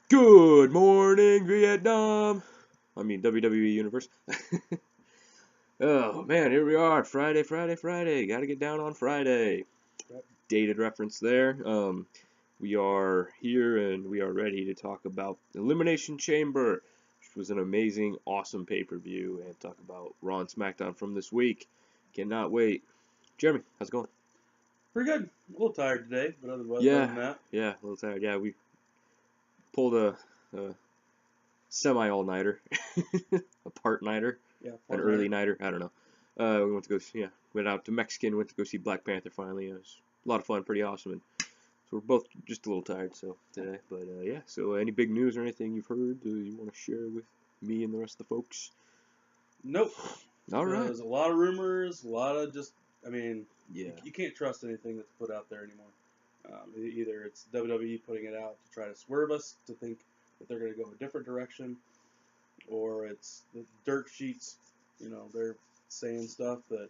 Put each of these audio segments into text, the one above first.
Good morning, Vietnam. I mean, WWE Universe. Oh man, here we are. Friday. Got to get down on Friday. Yep. Dated reference there. We are here and we are ready to talk about Elimination Chamber, which was an amazing, awesome pay-per-view, and talk about Raw and SmackDown from this week. Cannot wait. Jeremy, how's it going? Pretty good. A little tired today, but other Yeah, than that, yeah, a little tired. Yeah, we pulled a semi all-nighter, a part-nighter. yeah, An partner. early nighter. I don't know. We went to go see, went out to Mexican, went to go see Black Panther finally. It was a lot of fun, pretty awesome. And so we're both just a little tired today. But yeah, so any big news or anything you've heard you want to share with me and the rest of the folks? Nope. All right. There's a lot of rumors, a lot of just, Yeah. you can't trust anything that's put out there anymore. Either it's WWE putting it out to try to swerve us to think that they're going to go a different direction, or it's the dirt sheets, they're saying stuff that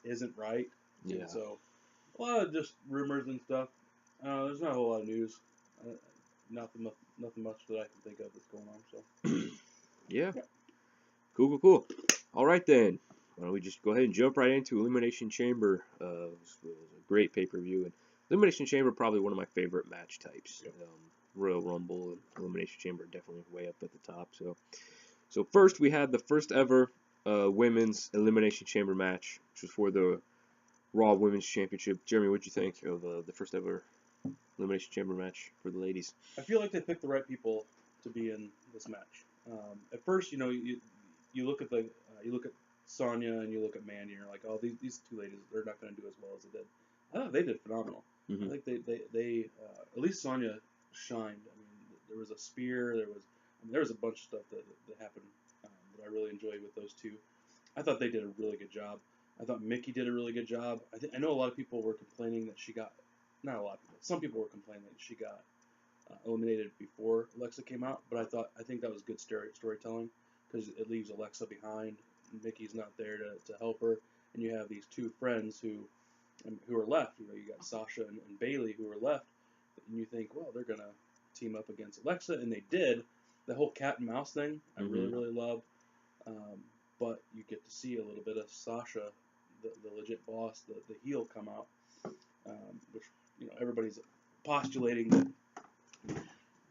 isn't right. Yeah. And so a lot of just rumors and stuff. There's not a whole lot of news. Uh, nothing much that I can think of that's going on. So Yeah. yeah. Cool. All right then. Why don't we just go ahead and jump right into Elimination Chamber? It was a great pay-per-view, and Elimination Chamber probably one of my favorite match types. Yep. Royal Rumble and Elimination Chamber definitely way up at the top. So first we had the first ever women's Elimination Chamber match, which was for the Raw Women's Championship. Jeremy, what'd you think of the first ever Elimination Chamber match for the ladies? I feel like they picked the right people to be in this match. At first, you look at you look at Sonya and you look at Mandy, and you're like, oh, these two ladies, they're not going to do as well as they did. I thought they did phenomenal. Mm-hmm. I think they at least Sonya shined. I mean, there was a spear, there was a bunch of stuff that happened that I really enjoyed with those two. I thought they did a really good job. I thought Mickey did a really good job. I know a lot of people were complaining that she got, not a lot of people, some people were complaining that she got eliminated before Alexa came out, but I think that was good storytelling because it leaves Alexa behind. Mickey's not there to help her, and you have these two friends who are left. You got Sasha and Bailey who are left, and you think, well, they're gonna team up against Alexa, and they did. The whole cat and mouse thing, I really loved. But you get to see a little bit of Sasha, the legit boss, the heel, come out, which everybody's postulating that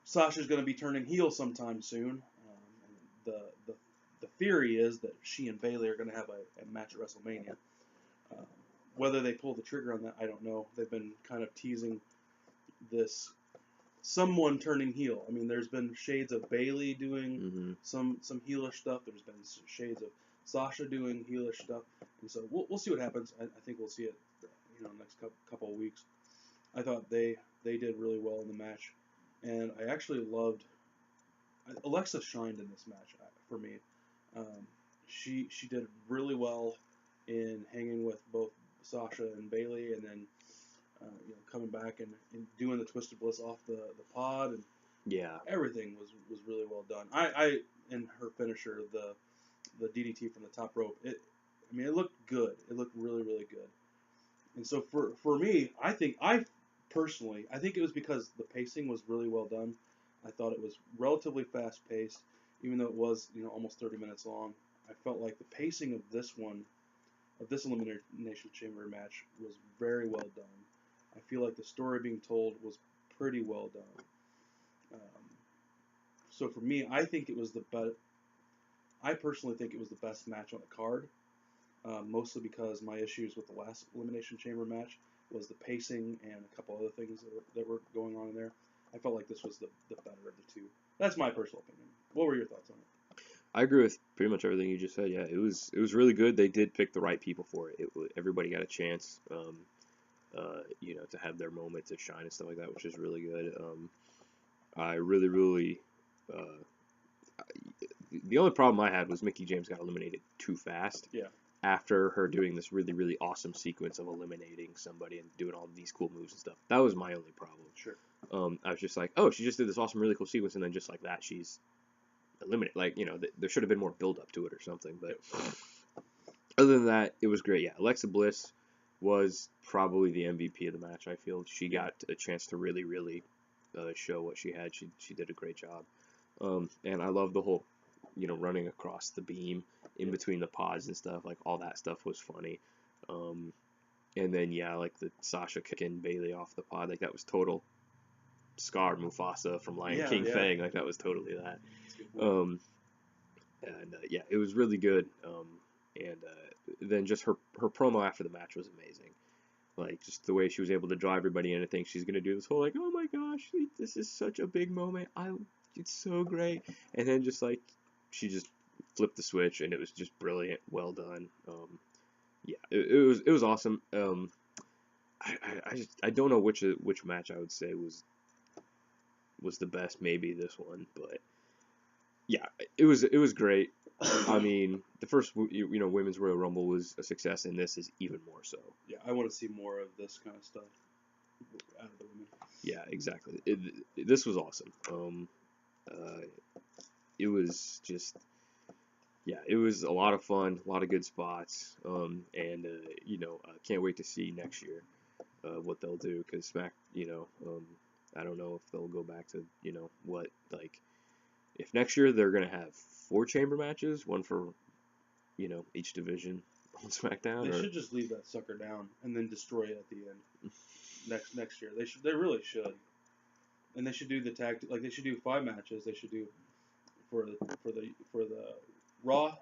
Sasha's going to be turning heel sometime soon. The theory is that she and Bailey are going to have a match at WrestleMania. Whether they pull the trigger on that, I don't know. They've been kind of teasing this someone turning heel. I mean, there's been shades of Bailey doing some heelish stuff. There's been shades of Sasha doing heelish stuff, and so we'll see what happens. I think we'll see it, next couple of weeks. I thought they did really well in the match, and I actually loved. Alexa shined in this match for me. She did really well in hanging with both Sasha and Bailey, and then coming back and doing the Twisted Bliss off the pod, and everything was really well done. I and her finisher, the DDT from the top rope, it looked good. It looked really good. And so for me, I think it was because the pacing was really well done. I thought it was relatively fast paced, even though it was almost 30 minutes long. I felt like the pacing of this Elimination Chamber match was very well done. I feel like the story being told was pretty well done. So for me, I think it was I personally think it was the best match on the card. Mostly because my issues with the last Elimination Chamber match was the pacing and a couple other things that were going on in there. I felt like this was the better of the two. That's my personal opinion. What were your thoughts on it? I agree with pretty much everything you just said. Yeah, it was really good. They did pick the right people for it. Everybody got a chance, to have their moment to shine and stuff like that, which is really good. I really, the only problem I had was Mickey James got eliminated too fast. Yeah. After her doing this really awesome sequence of eliminating somebody and doing all these cool moves and stuff. That was my only problem. Sure. I was just like, oh, she just did this awesome, really cool sequence, and then just like that, she's eliminated. Like, there should have been more build up to it or something. But other than that, it was great. Yeah, Alexa Bliss was probably the MVP of the match. I feel she got a chance to really show what she had. She did a great job. And I love the whole, running across the beam in between the pods and stuff. Like all that stuff was funny. And then yeah, like the Sasha kicking Bailey off the pod, like that was total Scar Mufasa from Lion King Fang. Like that was totally that. And yeah, it was really good. And then just her promo after the match was amazing. Like just the way she was able to draw everybody in. I think she's gonna do this whole like, oh my gosh, this is such a big moment. It's so great. And then just like she just flipped the switch, and it was just brilliant. Well done. Yeah, it was awesome. I don't know which match I would say was the best. Maybe this one, but yeah, it was great. I mean, the first Women's Royal Rumble was a success, and this is even more so. Yeah, I want to see more of this kind of stuff out of the women. Yeah, exactly. This was awesome. It was just, yeah, it was a lot of fun, a lot of good spots, and can't wait to see next year what they'll do, because I don't know if they'll go back to what, like, if next year they're gonna have 4 chamber matches, one for each division on SmackDown. They should just leave that sucker down and then destroy it at the end. Next year, they really should, and they should do the tag, like they should do 5 matches. They should do for the Raw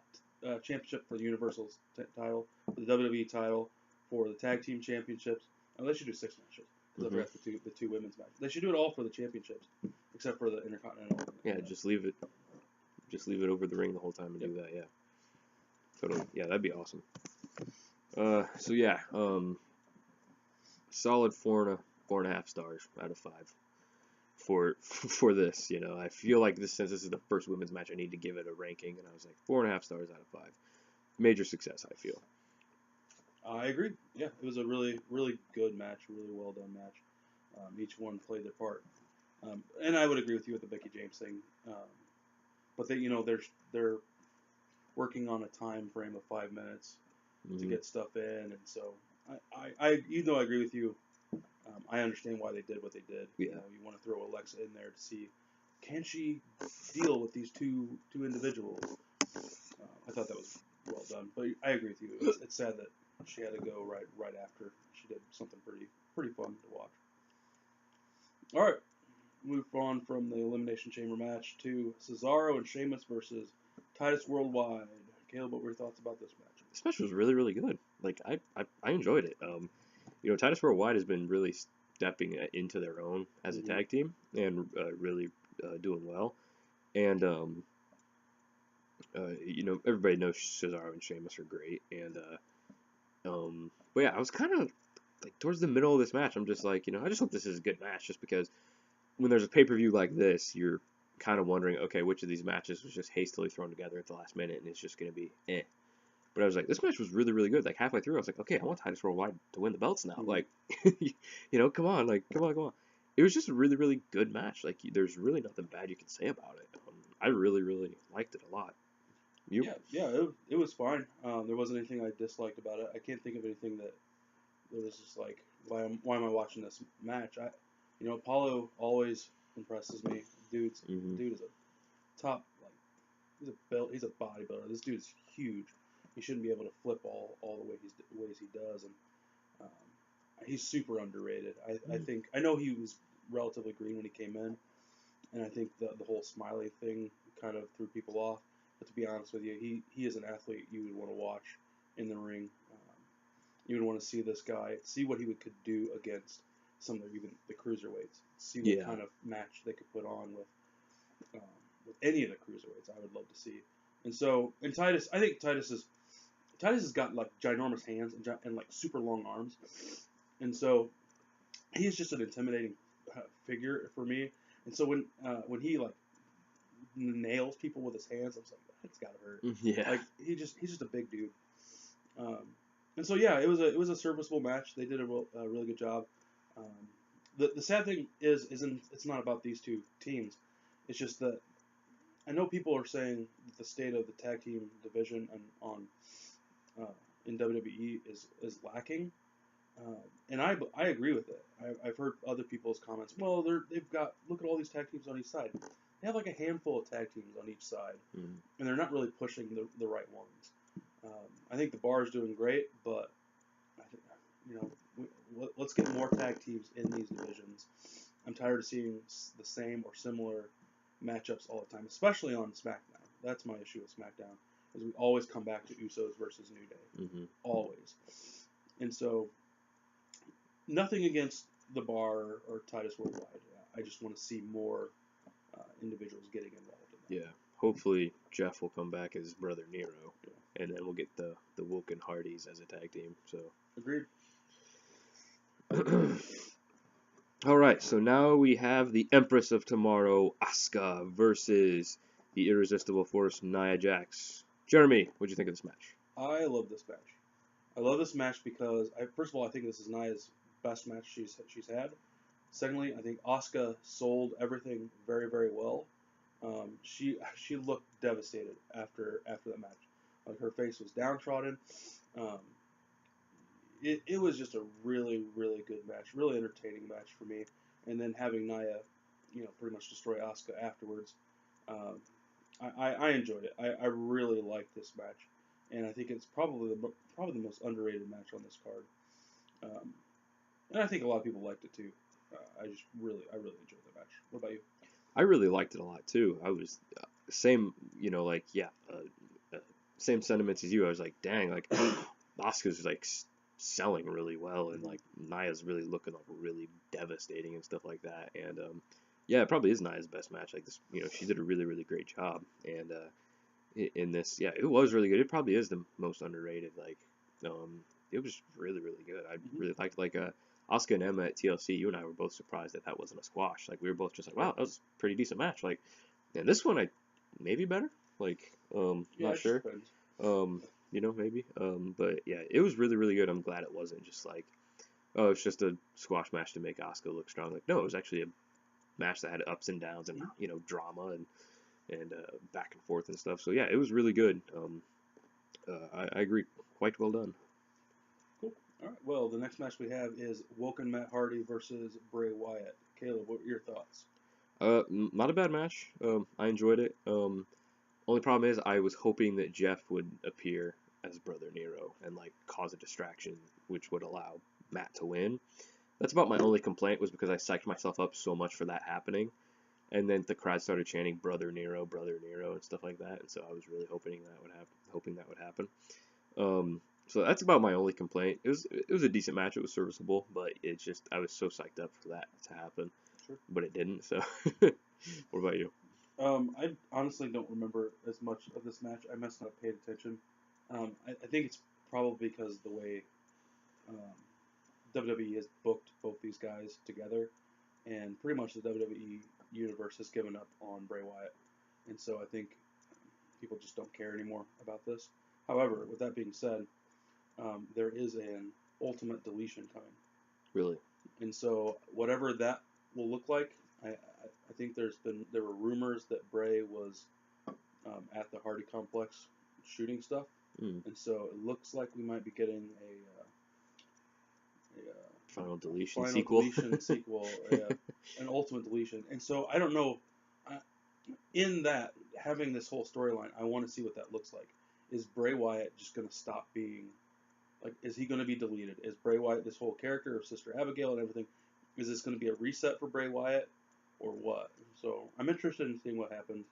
championship, for the Universal title, for the WWE title, for the tag team championships. They should do 6 matches, because I forgot the two women's matches. They should do it all for the championships, except for the Intercontinental. Yeah, just leave it over the ring the whole time and do that. Yeah, totally. Yeah, that'd be awesome. So yeah, solid 4.5 stars out of 5 for this. I feel like since this is the first women's match, I need to give it a ranking, and I was like 4.5 stars out of 5. Major success, I feel. I agree. Yeah, it was a really, really good match, really well done match. Each one played their part, and I would agree with you with the Becky James thing. But they're working on a time frame of 5 minutes to get stuff in, and so I even though I agree with you, I understand why they did what they did. Yeah. You want to throw Alexa in there to see, can she deal with these two individuals? I thought that was well done, but I agree with you. It's sad that she had to go right after she did something pretty fun to watch. All right, move on from the Elimination Chamber match to Cesaro and Sheamus versus Titus Worldwide. Caleb, what were your thoughts about this match? This match was really, really good. Like I enjoyed it. Titus Worldwide has been really stepping into their own as a tag team, and really doing well. And everybody knows Cesaro and Sheamus are great. And but yeah, I was kind of like towards the middle of this match, I'm just like, I just hope this is a good match, just because when there's a pay-per-view like this, you're kind of wondering, okay, which of these matches was just hastily thrown together at the last minute and it's just going to be eh. But I was like, this match was really, really good. Like halfway through, I was like, okay, I want Titus Worldwide to win the belts now. Like, come on, like, come on. It was just a really, really good match. Like, there's really nothing bad you can say about it. I really, really liked it a lot. You? Yeah, it was fine. There wasn't anything I disliked about it. I can't think of anything that was just like, why am I watching this match? Apollo always impresses me. Dude is a top, like, he's a bodybuilder. This dude's huge. He shouldn't be able to flip all the ways he does, and he's super underrated. I know he was relatively green when he came in, and I think the whole Smiley thing kind of threw people off. But to be honest with you, he is an athlete you would want to watch in the ring. You would want to see this guy, see what he could do against some of even the cruiserweights. See what kind of match they could put on with any of the cruiserweights. I would love to see. And so, Titus, I think Titus has got like ginormous hands and like super long arms, and so he's just an intimidating figure for me. And so when he like nails people with his hands, I was like, that's gotta hurt. Yeah. Like he's just a big dude. And so yeah, it was a serviceable match. They did a really good job. The sad thing isn't it's not about these two teams. It's just that I know people are saying that the state of the tag team division in WWE is lacking. And I agree with it. I've heard other people's comments. Well, they've got look at all these tag teams on each side. They have like a handful of tag teams on each side, Mm. and they're not really pushing the right ones. I think the bar is doing great, but I think, let's get more tag teams in these divisions. I'm tired of seeing the same or similar matchups all the time, especially on SmackDown. That's my issue with SmackDown, is we always come back to Usos versus New Day, Mm-hmm. always. And so, nothing against the Bar or Titus Worldwide. I just want to see more individuals getting involved in that. Yeah. Hopefully Jeff will come back as his brother Nero, and then we'll get the Woken Hardys as a tag team. So. Agreed. All right, so now we have the Empress of Tomorrow, Asuka, versus the Irresistible Force, Nia Jax. Jeremy, what'd you think of this match? I love this match. I love this match because first of all, I think this is Nia's best match she's had. Secondly, I think Asuka sold everything very, very well. She looked devastated after that match. Like her face was downtrodden. Um, it was just a really, really good match, really entertaining match for me. And then having Nia, pretty much destroy Asuka afterwards, um, I enjoyed it. I really liked this match, and I think it's probably the most underrated match on this card. And I think a lot of people liked it too. I really enjoyed the match. What about you? I really liked it a lot too. I was same, same sentiments as you. I was like, dang, like Asuka's like selling really well, and like Nia's really looking like really devastating and stuff like that. And yeah, it probably is Nia's best match. Like this, she did a really really great job. And in this, yeah, it was really good. It probably is the most underrated. Like, it was really really good. I really liked Asuka and Emma at TLC. You and I were both surprised that that wasn't a squash. Like we were both just like, wow, that was a pretty decent match. Like, and this one I maybe better. Like, not sure. Maybe. But yeah, it was really really good. I'm glad it wasn't just like, oh, it's just a squash match to make Asuka look strong. Like, no, it was actually a match that had ups and downs and drama and back and forth and stuff. So yeah, it was really good. I agree. Quite well done. Cool. All right. Well, the next match we have is Woken Matt Hardy versus Bray Wyatt. Caleb, what were your thoughts? Not a bad match. I enjoyed it. Only problem is I was hoping that Jeff would appear as Brother Nero and like cause a distraction, which would allow Matt to win. That's about my only complaint, was because I psyched myself up so much for that happening, and then the crowd started chanting Brother Nero, and stuff like that, and so I was really hoping that would happen. So that's about my only complaint. It was a decent match. It was serviceable, but it's just I was so psyched up for that to happen, Sure. but it didn't. So, what about you? I honestly don't remember as much of this match. I must not have paid attention. I think it's probably because the way WWE has booked both these guys together, and pretty much the WWE universe has given up on Bray Wyatt, and so I think people just don't care anymore about this. However, with that being said, there is an ultimate deletion coming, Really? and so whatever that will look like, I think there were rumors that Bray was at the Hardy complex shooting stuff, and so it looks like we might be getting a Final deletion final sequel. deletion sequel, an ultimate deletion, and so I don't know. In that, having this whole storyline, I want to see what that looks like. Is Bray Wyatt just going to stop being, like, is he going to be deleted? Is Bray Wyatt, this whole character of Sister Abigail and everything, is this going to be a reset for Bray Wyatt, or what? So I'm interested in seeing what happens.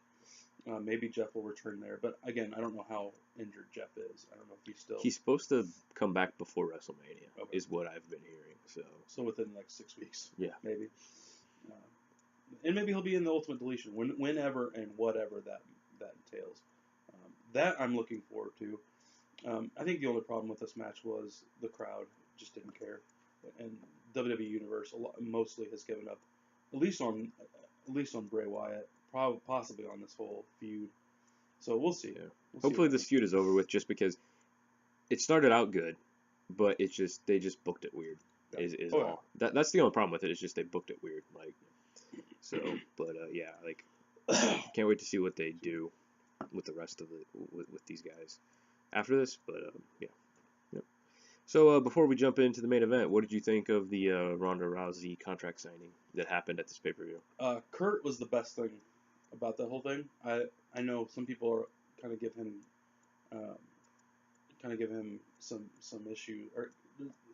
Maybe Jeff will return there, but again, I don't know how injured Jeff is. I don't know if he's still. He's supposed to come back before WrestleMania, Okay. is what I've been hearing. So within like 6 weeks. Yeah. Maybe. And maybe he'll be in the Ultimate Deletion whenever and whatever that entails. That I'm looking forward to. I think the only problem with this match was the crowd just didn't care, and WWE Universe mostly has given up, at least on Bray Wyatt, possibly on this whole feud. So we'll see. Yeah. We'll Hopefully see this feud is over with, just because it started out good, but they just booked it weird. Yeah. Is all. That's the only problem with it. Is just they booked it weird. Like, so, but yeah, like can't wait to see what they do with the rest of with these guys after this. But yeah. So before we jump into the main event, what did you think of the Ronda Rousey contract signing that happened at this pay-per-view? Kurt was the best thing about the whole thing. I know some people are kind of give him um, some issue, or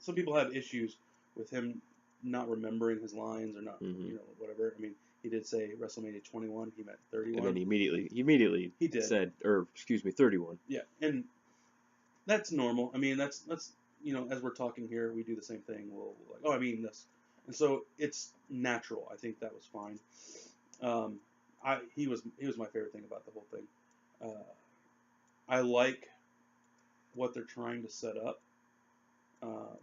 some people have issues with him not remembering his lines or not, Hmm. whatever. I mean, he did say WrestleMania 21, he meant And then 31. he immediately He did, said, or excuse me, 31. yeah, and that's normal. I mean, that's as we're talking here, we do the same thing. We'll like, oh, I mean this, and so it's natural. I think that was fine. Um, he was my favorite thing about the whole thing. I like what they're trying to set up. Um,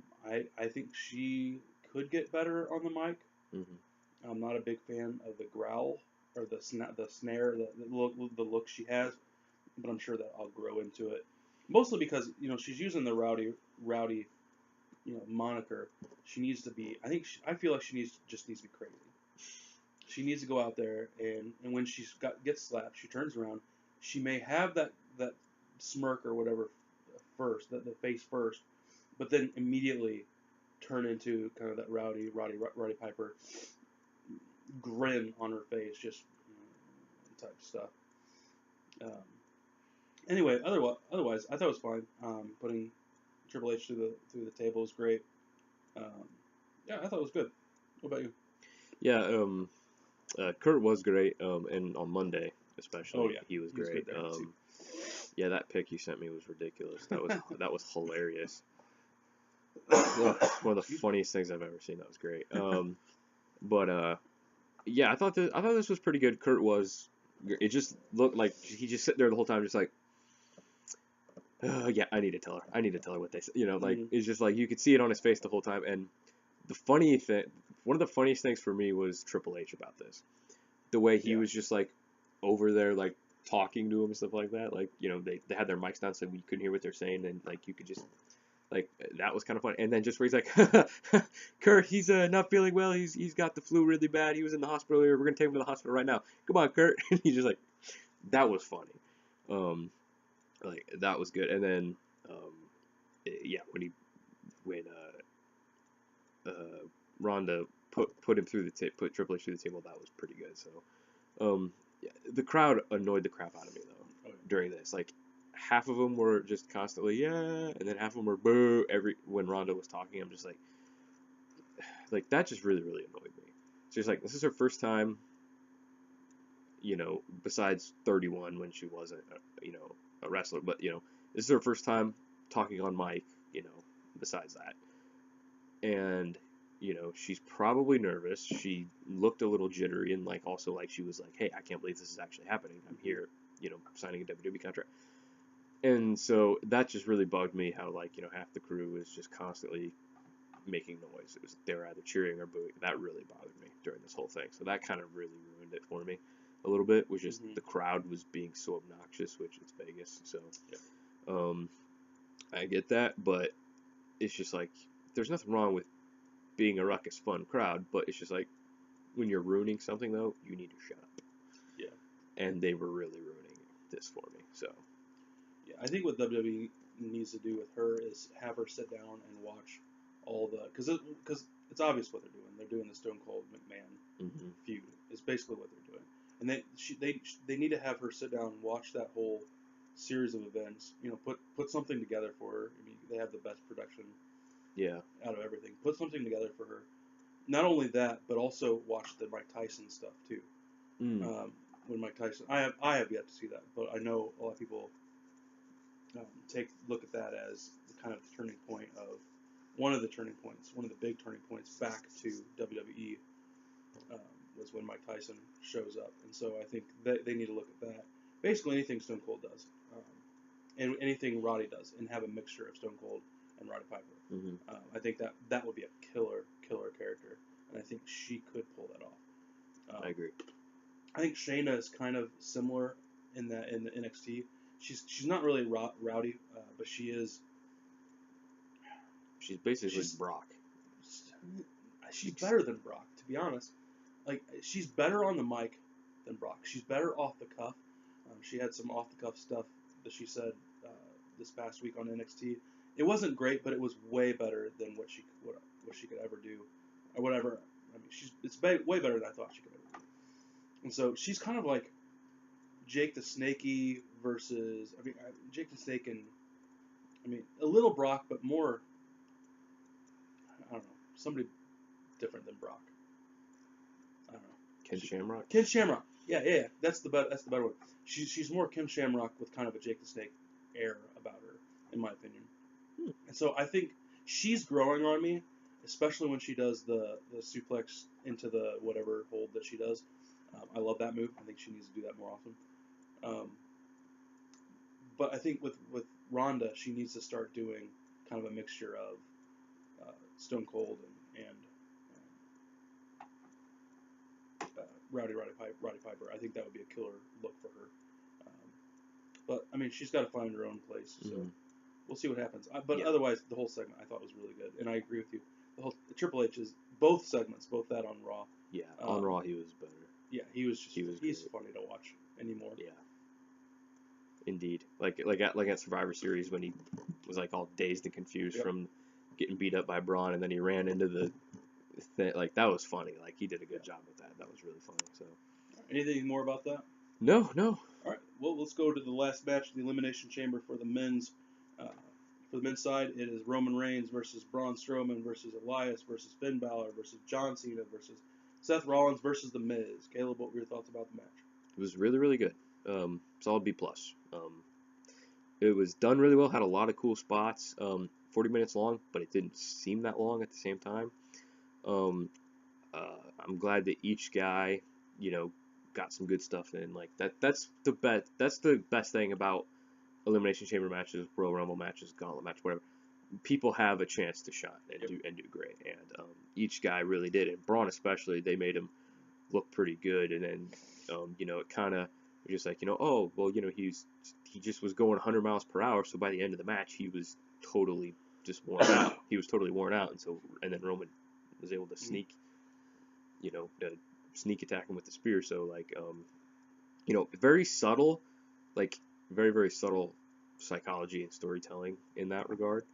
I think she could get better on the mic. Hmm. I'm not a big fan of the growl or the snare, the look she has, but I'm sure that I'll grow into it. Mostly because she's using the rowdy moniker. She needs to be. I feel like she just needs to be crazy. She needs to go out there and when gets slapped, she turns around. She may have that smirk or whatever first, the face first, but then immediately turn into kind of that Rowdy Piper grin on her face, just type stuff. Um, anyway, otherwise, I thought it was fine. Putting Triple H through the table was great. Um, yeah, I thought it was good. What about you? Yeah, Kurt was great, and on Monday Oh especially, yeah, he was he was good great. there too. Yeah, that pic you sent me was ridiculous. That was hilarious. Ugh, one of the Excuse me. funniest things I've ever seen. That was great. But yeah, I thought this was pretty good. Kurt was. It just looked like he just sit there the whole time, just like, yeah, I need to tell her. I need to tell her what they said. Like Mm, it's just like you could see it on his face the whole time. And the funny thing, one of the funniest things for me was Triple H about this. The way he yeah, was just like over there, like talking to him and stuff like that. Like they had their mics down so we couldn't hear what they're saying, and like you could just like that was kind of fun. And then just where he's like, Kurt, he's not feeling well. He's got the flu really bad. He was in the hospital earlier. We're gonna take him to the hospital right now. Come on, Kurt. And he's just like, that was funny. Um, like that was good. And then, um, yeah, when Ronda put him through put Triple H through the table, that was pretty good. So, yeah, the crowd annoyed the crap out of me though oh, during this. Like half of them were just constantly yeah, and then half of them were boo. When Ronda was talking, I'm just like that just really really annoyed me. So it's like this is her first time, besides 31 when she wasn't, a wrestler, but this is her first time talking on mic, besides that, and she's probably nervous. She looked a little jittery and like also like she was like, hey, I can't believe this is actually happening. I'm mhm, here, signing a WWE contract. And so that just really bugged me how like half the crew was just constantly making noise. They were either cheering or booing. That really bothered me during this whole thing. So that kind of really ruined it for me a little bit. Was just mhm, the crowd was being so obnoxious, which it's Vegas. So yeah, um, I get that, but it's just like there's nothing wrong with being a ruckus, fun crowd, but it's just like when you're ruining something though, you need to shut up. yeah, And they were really ruining this for me. So yeah. I think what WWE needs to do with her is have her sit down and watch all the because it's obvious what they're doing. They're doing the Stone Cold McMahon mm-hmm. feud. Is basically what they're doing, and they need to have her sit down and watch that whole series of events. Put something together for her. I mean, they have the best production Yeah, out of everything. Put something together for her. Not only that, but also watch the Mike Tyson stuff too. mm. Um, when Mike Tyson, I have yet to see that, but I know a lot of people take look at that as kind of the turning point of one of the turning points, one of the big turning points back to WWE um, was when Mike Tyson shows up, and so I think they need to look at that. Basically, anything Stone Cold does, and anything Roddy does, and have a mixture of Stone Cold and Roddy Piper. Mm-hmm. I think that would be a killer character, and I think she could pull that off. I agree. I think Shayna is kind of similar in the NXT. She's not really rowdy, but She's basically she's Brock. she's better than Brock, to be honest. Like she's better on the mic than Brock. She's better off the cuff. She had some off the cuff stuff that she said uh, this past week on NXT, it wasn't great, but it was way better than what she could ever do, or whatever. I mean, it's way better than I thought she could ever do. And so she's kind of like Jake the Snakey versus, I mean, Jake the Snake and, I mean, a little Brock, but more, I don't know, somebody different than Brock. I don't know. Ken Shamrock. Ken Shamrock. Yeah. That's the better one. She's more Kim Shamrock with kind of a Jake the Snake air about her, in my opinion. And so I think she's growing on me, especially when she does the suplex into the whatever hold that she does. I love that move. I think she needs to do that more often. But I think with Ronda, she needs to start doing kind of a mixture of Stone Cold and Rowdy Piper. I think that would be a killer look for her. But I mean, she's got to find her own place. So we'll see what happens. But otherwise, the whole segment I thought was really good, and I agree with you. The Triple H is both segments, both that on Raw. Yeah, on Raw he was better. Yeah, he's funny to watch anymore. Yeah. Indeed, like at Survivor Series when he was like all dazed and confused from getting beat up by Braun, and then he ran into the thing. Like that was funny. Like he did a good job with that. That was really funny. So, anything more about that? No. All right. Well, let's go to the last match, the Elimination Chamber for the men's. For the men's side, it is Roman Reigns versus Braun Strowman versus Elias versus Finn Balor versus John Cena versus Seth Rollins versus The Miz. Caleb, what were your thoughts about the match? It was really, really good. Solid B+. It was done really well. Had a lot of cool spots. 40 minutes long, but it didn't seem that long at the same time. I'm glad that each guy, got some good stuff in. Like that's the best. That's the best thing about Elimination Chamber matches, Royal Rumble matches, Gauntlet match, whatever. People have a chance to shine and do great, and each guy really did. And Braun especially, they made him look pretty good. And then it kind of just like he just was going 100 miles per hour. So by the end of the match, he was totally just worn out. He was totally worn out, and then Roman was able to sneak attack him with the spear. So like very subtle, like very, very subtle psychology and storytelling in that regard.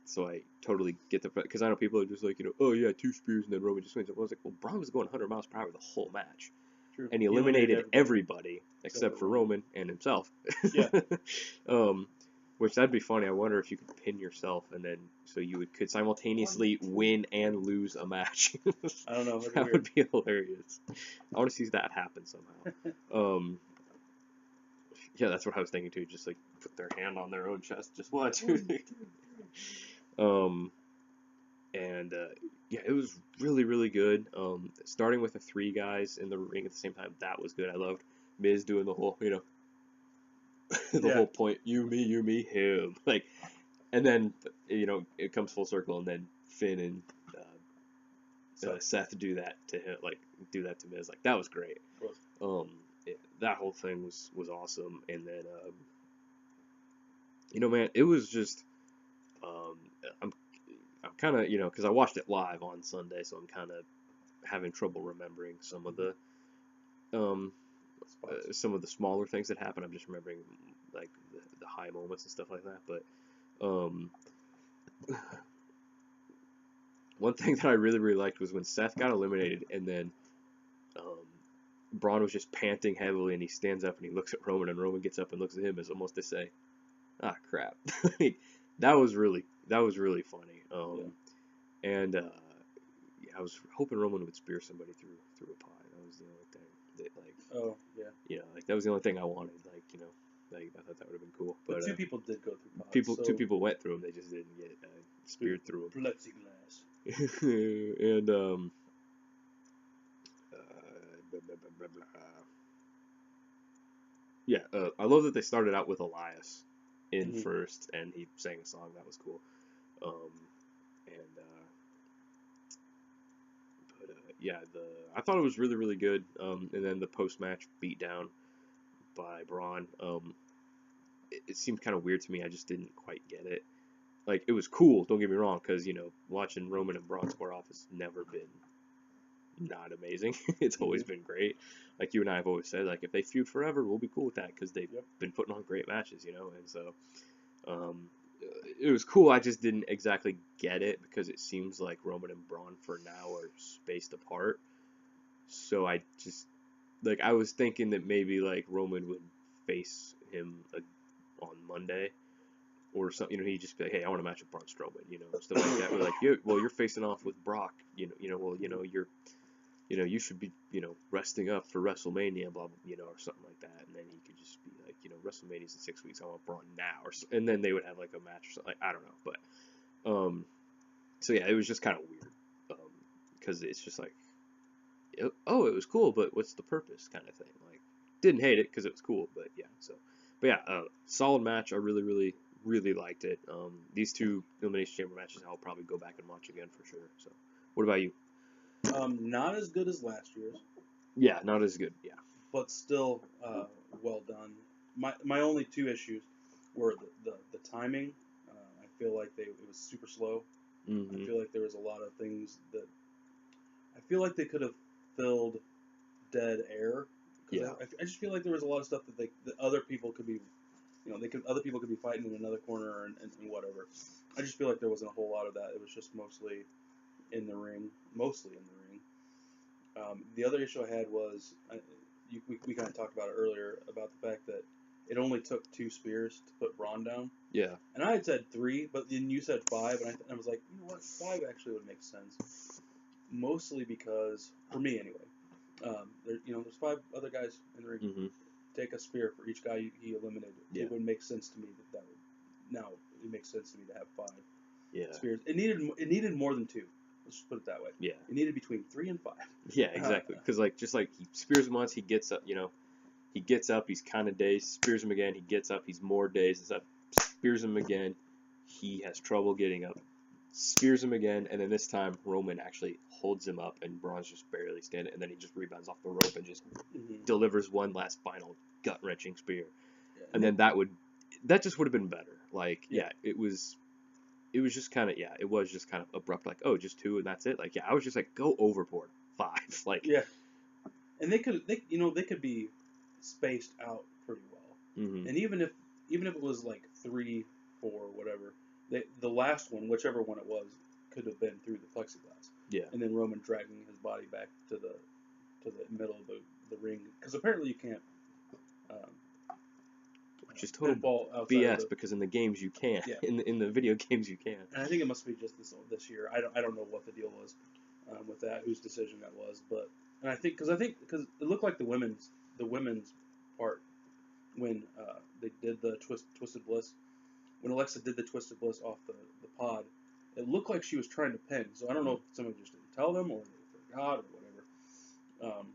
So I totally get because I know people are just like, oh yeah, 2 spears and then Roman just wins. I was like, well, Braun was going 100 miles per hour the whole match. True. And he eliminated everybody except for Roman and himself. Yeah. Which that'd be funny. I wonder if you could pin yourself and then so you could simultaneously win and lose a match. I don't know. That would be hilarious. I want to see that happen somehow. Yeah, that's what I was thinking too. Just like put their hand on their own chest. Just watch. It was really, really good. Starting with the 3 guys in the ring at the same time, that was good. I loved Miz doing the whole, the whole point, you, me, him. Like, and then, it comes full circle, and then Finn and Seth do that to him, like, do that to Miz. Like, that was great. That whole thing was awesome. And then, man, it was just, I'm kind of, because I watched it live on Sunday, so I'm kind of having trouble remembering some of the smaller things that happened. I'm just remembering like the high moments and stuff like that. But one thing that I really, really liked was when Seth got eliminated, and then Braun was just panting heavily, and he stands up and he looks at Roman, and Roman gets up and looks at him as almost to say, "Ah, crap." That was really funny. And I was hoping Roman would spear somebody through a pie. That was the only thing that, like. Oh yeah. Like that was the only thing I wanted. Like like I thought that would have been cool. But 2 people did go through pods. 2 people went through them. They just didn't get speared through them. Plexiglass. And I love that they started out with Elias in first, and he sang a song that was cool. I thought it was really, really good. And then the post-match beatdown by Braun. It seemed kind of weird to me. I just didn't quite get it. Like, it was cool, don't get me wrong, because, watching Roman and Braun square off has never been not amazing. It's always been great. Like you and I have always said, like, if they feud forever, we'll be cool with that, because they've been putting on great matches, and so it was cool. I just didn't exactly get it because it seems like Roman and Braun for now are spaced apart. So I just like I was thinking that maybe like Roman would face him on Monday or something. You know, he'd just be like, "Hey, I want a match with Braun Strowman," you know, stuff like that. We're like, well, you're facing off with Brock. Well, you should be, resting up for WrestleMania, blah, blah, or something like that. And then he could just be like, WrestleMania's in 6 weeks. I want Braun now, and then they would have like a match or something. Like, I don't know, but so yeah, it was just kind of weird, because it's just like, it was cool, but what's the purpose, kind of thing. Like, didn't hate it because it was cool, but yeah. But yeah, solid match. I really, really, really liked it. These two Elimination Chamber matches, I'll probably go back and watch again for sure. So, what about you? Not as good as last year's. Yeah, not as good. Yeah. But still well done. My only two issues were the timing. I feel like it was super slow. Mm-hmm. I feel like there was a lot of things that I feel like they could have filled dead air. Yeah. I just feel like there was a lot of stuff that other people could be, other people could be fighting in another corner and whatever. I just feel like there wasn't a whole lot of that. It was just mostly in the ring. The other issue I had was, we kind of talked about it earlier, about the fact that it only took 2 spears to put Braun down. Yeah. And I had said 3, but then you said 5, and I was like, you know what, 5 actually would make sense. Mostly because, for me anyway, there's 5 other guys in the ring. Mm-hmm. Take a spear for each guy he eliminated. Yeah. It would make sense to me that would. Now it makes sense to me to have 5 spears. It needed more than 2. Let's just put it that way. Yeah. It needed between 3 and 5. Yeah, exactly. Because he spears him once, he gets up. He gets up. He's kind of dazed. Spears him again. He gets up. He's more dazed. He's up. Spears him again. He has trouble getting up. Spears him again, and then this time Roman actually holds him up, and Braun's just barely standing, and then he just rebounds off the rope and just delivers one last final gut wrenching spear, and then that just would have been better. Like, it was just kind of it was just kind of abrupt, like, oh, just 2 and that's it. Like, I was just like, go overboard 5, like, and they could be spaced out pretty well, and even if it was like 3, 4, whatever. The last one, whichever one it was, could have been through the plexiglass. Yeah. And then Roman dragging his body back to the middle of the ring, because apparently you can't. Which is total BS, because in the games you can. Yeah. In the video games you can. And I think it must be just this year. I don't know what the deal was with that, whose decision that was, and I think because it looked like the women's part when they did the Twisted Bliss. When Alexa did the Twisted Bliss off the pod, it looked like she was trying to pin. So I don't know if someone just didn't tell them or they forgot or whatever.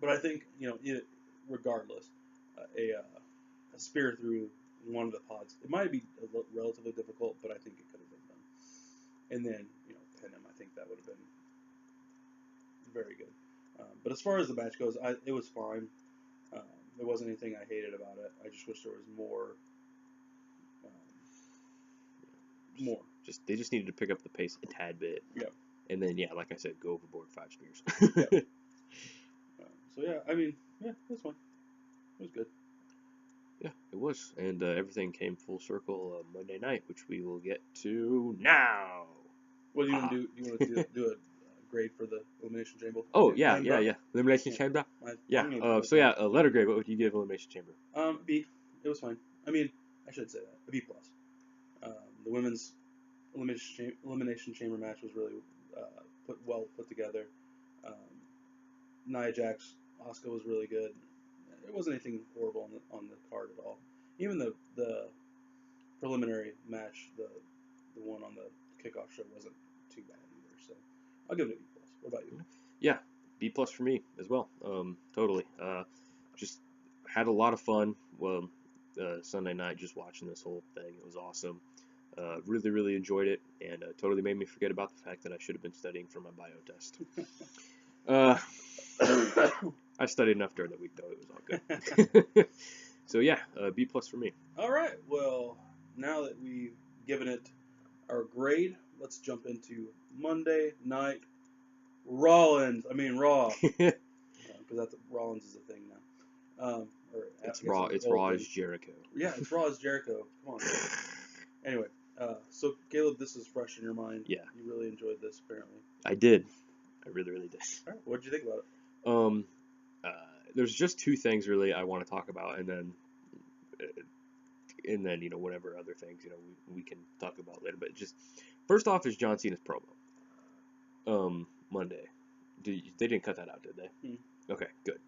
But I think, regardless, a spear through one of the pods, it might be relatively difficult, but I think it could have been done. And then, pin him. I think that would have been very good. But as far as the match goes, it was fine. There wasn't anything I hated about it. I just wish there was more. They just needed to pick up the pace a tad bit. Yeah. And then, like I said, go overboard 5 spears. Yeah. So yeah, I mean, it was fine. It was good. Yeah, it was, and everything came full circle Monday night, which we will get to now. What do you want to do? Do you want to do a grade for the Elimination Chamber? Oh yeah. Elimination Chamber. Letter grade. What would you give Elimination Chamber? B. It was fine. I mean, I should say that a B plus. The women's Elimination Chamber match was really put together. Nia Jax, Asuka was really good. It wasn't anything horrible on the card at all. Even the preliminary match, the one on the kickoff show, wasn't too bad either. So I'll give it a B plus. What about you? Yeah, B plus for me as well. Totally. Just had a lot of fun. Well, Sunday night just watching this whole thing. It was awesome. Really, really enjoyed it, and totally made me forget about the fact that I should have been studying for my bio test. I studied enough during the week, though. It was all good. So, yeah, B plus for me. All right. Well, now that we've given it our grade, let's jump into Monday Night Raw. Because Rollins is a thing now. It's Raw as Jericho. Yeah, it's Raw as Jericho. Come on. Anyway, so Caleb, this is fresh in your mind. Yeah. You really enjoyed this, apparently. I did. I really, really did. All right. What did you think about it? Um, uh, there's just two things really I want to talk about, and then whatever other things we can talk about later. But just first off is John Cena's promo. Monday. They didn't cut that out, did they? Mm. Okay, good.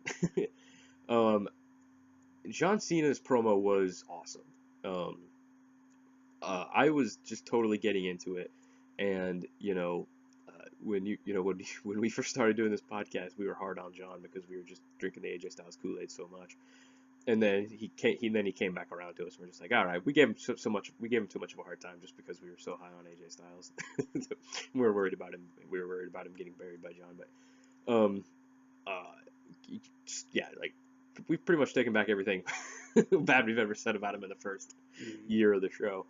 John Cena's promo was awesome. I was just totally getting into it, and when we first started doing this podcast, we were hard on John because we were just drinking the AJ Styles Kool-Aid so much. And then he came back around to us. And we're just like, all right, we gave him so much. We gave him too much of a hard time just because we were so high on AJ Styles. We were worried about him. We were worried about him getting buried by John. But yeah, like we've pretty much taken back everything bad we've ever said about him in the first year of the show.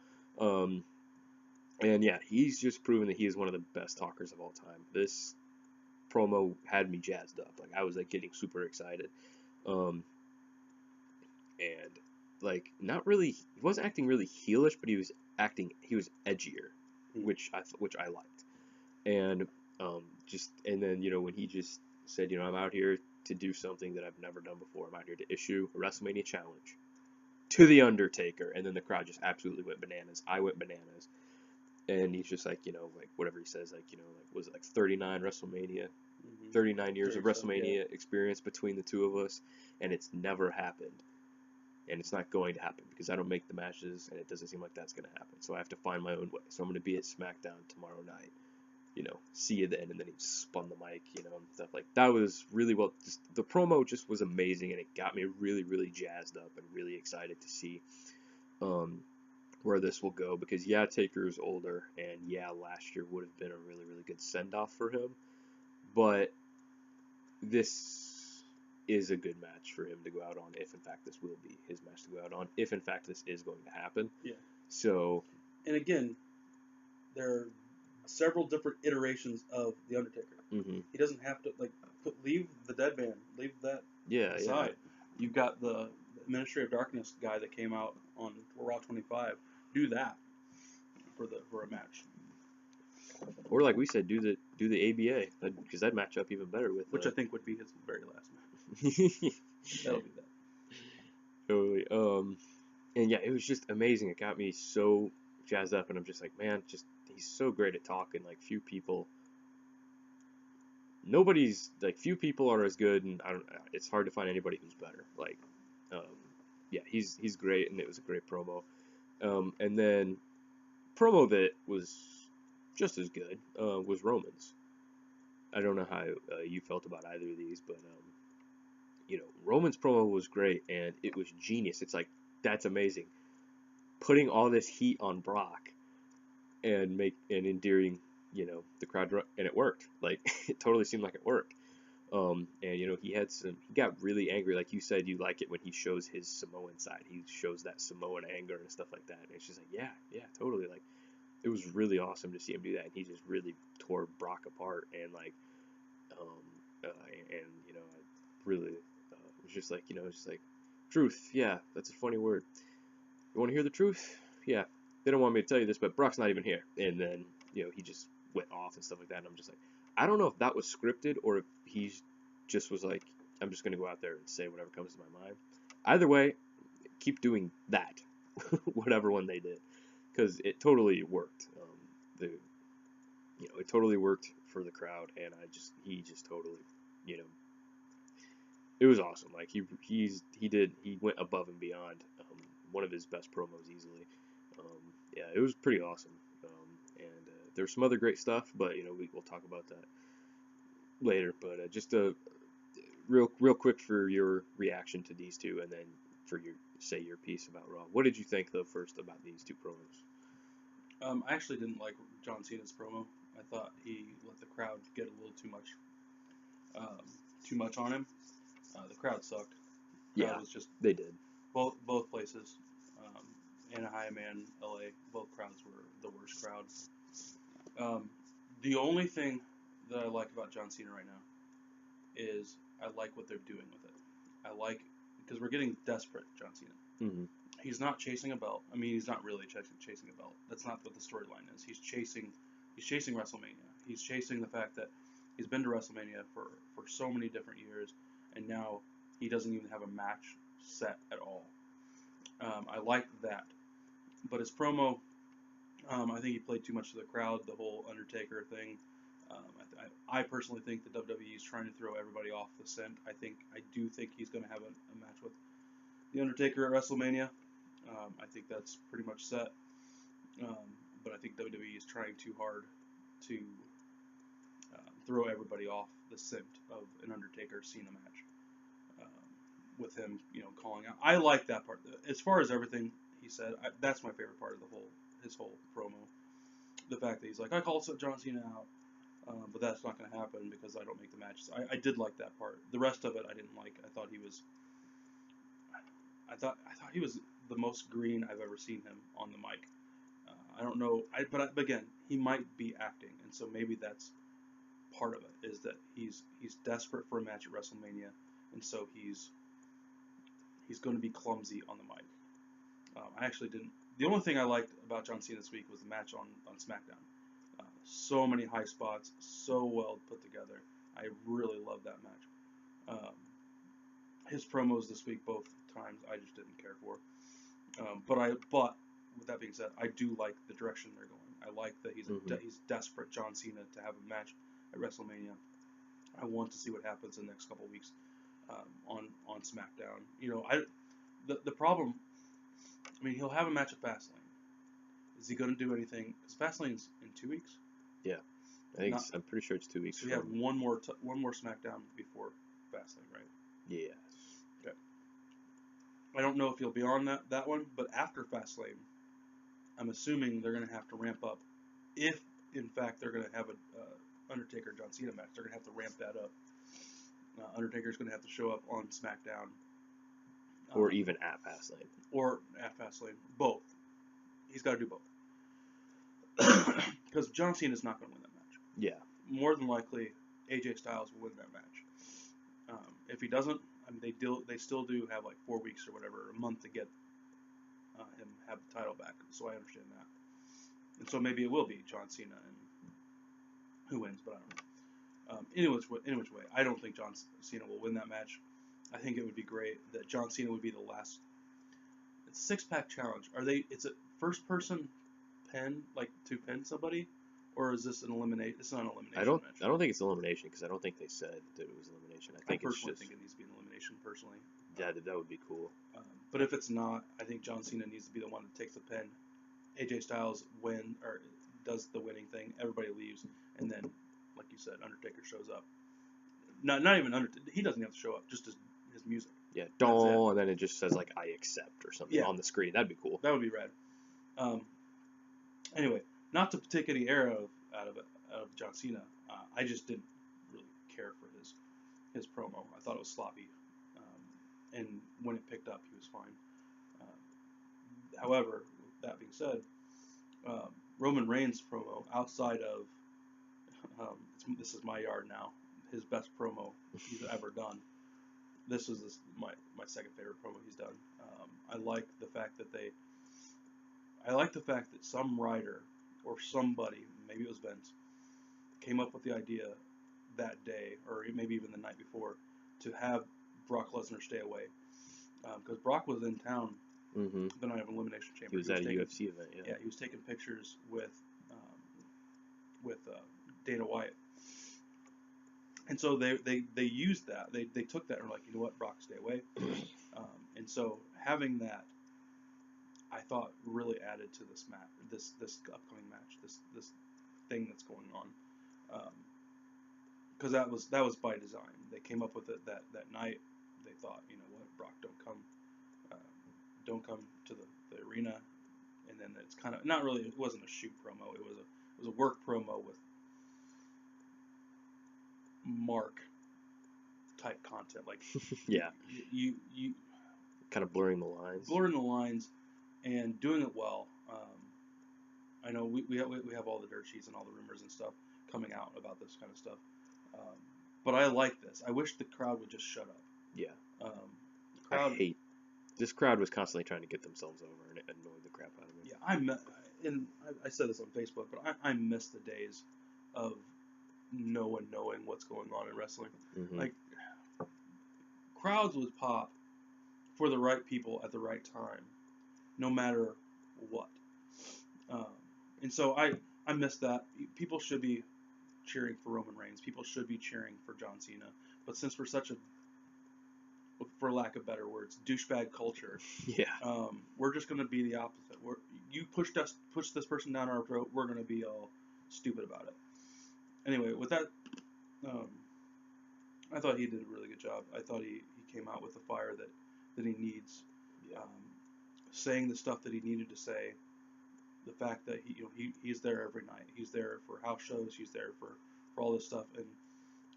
And yeah, he's just proven that he is one of the best talkers of all time. This promo had me jazzed up. Like I was like getting super excited. And like not really, he wasn't acting really heelish, but he was edgier, which I liked. And and then when he just said, I'm out here to do something that I've never done before. I'm out here to issue a WrestleMania challenge to The Undertaker, and then the crowd just absolutely went bananas. I went bananas. And he's just like, like whatever he says, like, was it like 39 WrestleMania, 39 years of WrestleMania experience between the two of us, and it's never happened. And it's not going to happen because I don't make the matches, and it doesn't seem like that's going to happen. So I have to find my own way. So I'm going to be at SmackDown tomorrow night. See you then. And then he spun the mic, and stuff like that. Was really well. Just the promo just was amazing, and it got me really, really jazzed up and really excited to see where this will go. Because yeah, Taker's older, and yeah, last year would have been a really, really good send off for him. But this is a good match for him to go out on, if in fact this will be his match to go out on, if in fact this is going to happen. Yeah. So. And again, there are several different iterations of The Undertaker. Mm-hmm. He doesn't have to leave the dead man, leave that aside. Yeah. You've got the Ministry of Darkness guy that came out on Raw 25. Do that for a match. Or like we said, do the ABA, because that'd match up even better with. Which I think would be his very last match. That'll be that. Totally. And yeah, it was just amazing. It got me so jazzed up, and I'm just like, man, he's so great at talking. Like few people are as good, and it's hard to find anybody who's better. Like, yeah, he's great, and it was a great promo. And then promo that was just as good was Roman's. I don't know how you felt about either of these, but Roman's promo was great, and it was genius. It's like, that's amazing. Putting all this heat on Brock and endearing, the crowd, and it worked. Like, it totally seemed like it worked. And he got really angry, like you said. You like it when he shows his Samoan side. He shows that Samoan anger and stuff like that. And it's just like, yeah, totally. Like, it was really awesome to see him do that. And he just really tore Brock apart, and like, I really it was just like, truth. Yeah, that's a funny word. You want to hear the truth? Yeah. They don't want me to tell you this, but Brock's not even here. And then, he just went off and stuff like that. And I'm just like, I don't know if that was scripted or if he just was like, I'm just going to go out there and say whatever comes to my mind. Either way, keep doing that, whatever one they did, because it totally worked. It totally worked for the crowd, and he just totally, it was awesome. Like he went above and beyond. One of his best promos easily. Yeah, it was pretty awesome. And there's some other great stuff, but we'll talk about that later. But just a real quick for your reaction to these two, and then for your piece about Raw. What did you think though first about these two promos? I actually didn't like John Cena's promo. I thought he let the crowd get a little too much on him. The crowd sucked. They did. Both places, Anaheim and LA, both crowds were the worst crowd. The only thing that I like about John Cena right now is I like what they're doing with it. I like, because we're getting desperate, John Cena. Mm-hmm. he's not chasing a belt. I mean, he's not really chasing a belt. That's not what the storyline is. He's chasing WrestleMania. He's chasing the fact that he's been to WrestleMania for so many different years, and now he doesn't even have a match set at all. I like that, but his promo, I think he played too much to the crowd. The whole Undertaker thing. I personally think the WWE is trying to throw everybody off the scent. I do think he's going to have a match with the Undertaker at WrestleMania. I think that's pretty much set. But I think WWE is trying too hard to throw everybody off the scent of an Undertaker Cena match. With him, calling out. I like that part. As far as everything he said, that's my favorite part of his whole promo. The fact that he's like, I called John Cena out. But that's not going to happen because I don't make the matches. I did like that part. The rest of it I didn't like. I thought he was the most green I've ever seen him on the mic. I don't know. But again, he might be acting, and so maybe that's part of it. Is that he's desperate for a match at WrestleMania, and so he's going to be clumsy on the mic. I actually didn't. The only thing I liked about John Cena this week was the match on SmackDown. So many high spots, so well put together. I really loved that match. His promos this week, both times, I just didn't care for. But with that being said, I do like the direction they're going. I like that he's desperate, John Cena, to have a match at WrestleMania. I want to see what happens in the next couple of weeks on SmackDown. The problem. I mean, he'll have a match at Fastlane. Is he going to do anything? Because Fastlane's in 2 weeks. Yeah, I'm pretty sure it's 2 weeks. So we have one more SmackDown before Fastlane, right? Yeah. Okay. I don't know if he'll be on that one, but after Fastlane, I'm assuming they're going to have to ramp up. If in fact they're going to have a Undertaker John Cena match, they're going to have to ramp that up. Undertaker's going to have to show up on SmackDown, or even at Fastlane. Or at Fastlane, both. He's got to do both. Because John Cena's not going to win that match. Yeah. More than likely, AJ Styles will win that match. If he doesn't, I mean, they still do have like 4 weeks or whatever, a month to get him have the title back. So I understand that. And so maybe it will be John Cena and who wins, but I don't know. Any which way, I don't think John Cena will win that match. I think it would be great that John Cena would be the last. It's a 6-pack challenge. It's a first person pin, like to pin somebody, or is this an elimination? It's not an elimination match. I don't think it's elimination because I don't think they said that it was elimination. I think personally think it needs to be an elimination. Personally, that would be cool. But if it's not, I think John Cena needs to be the one that takes the pin. AJ Styles does the winning thing. Everybody leaves, and then, like you said, Undertaker shows up. Not even Undertaker. He doesn't have to show up. Just his music. Yeah, and then it just says like I accept or something on the screen. That'd be cool. That would be rad. Anyway, not to take any air out of John Cena, I just didn't really care for his promo. I thought it was sloppy, and when it picked up, he was fine. However, that being said, Roman Reigns' promo outside of this is my yard now, his best promo he's ever done. This is my second favorite promo he's done. I like the fact that some writer or somebody, maybe it was Vince, came up with the idea that day, or maybe even the night before, to have Brock Lesnar stay away. Because Brock was in town the night of Elimination Chamber. He was at a UFC event, yeah. Yeah, he was taking pictures with Dana White. And so they used that. They took that and were like, you know what, Brock, stay away. And so having that, I thought, really added to this match, this upcoming match, this thing that's going on. Because that was by design. They came up with it that night. They thought, you know what, Brock, don't come to the arena. And then it's kind of not really. It wasn't a shoot promo. It was a work promo with Mark type content, like yeah, you kind of blurring the lines, and doing it well. I know we have all the dirt sheets and all the rumors and stuff coming out about this kind of stuff, but I like this. I wish the crowd would just shut up. Yeah, I this crowd was constantly trying to get themselves over, and it annoyed the crap out of me. Yeah, I said this on Facebook, but I miss the days of no one knowing what's going on in wrestling. Mm-hmm. Like, crowds would pop for the right people at the right time, no matter what. And so I miss that. People should be cheering for Roman Reigns. People should be cheering for John Cena. But since we're such a, for lack of better words, douchebag culture, Yeah. we're just going to be the opposite. You push this person down our throat, we're going to be all stupid about it. Anyway, with that, I thought he did a really good job. I thought he came out with the fire that he needs, Yeah. saying the stuff that he needed to say. The fact that he's there every night. He's there for house shows. He's there for all this stuff, and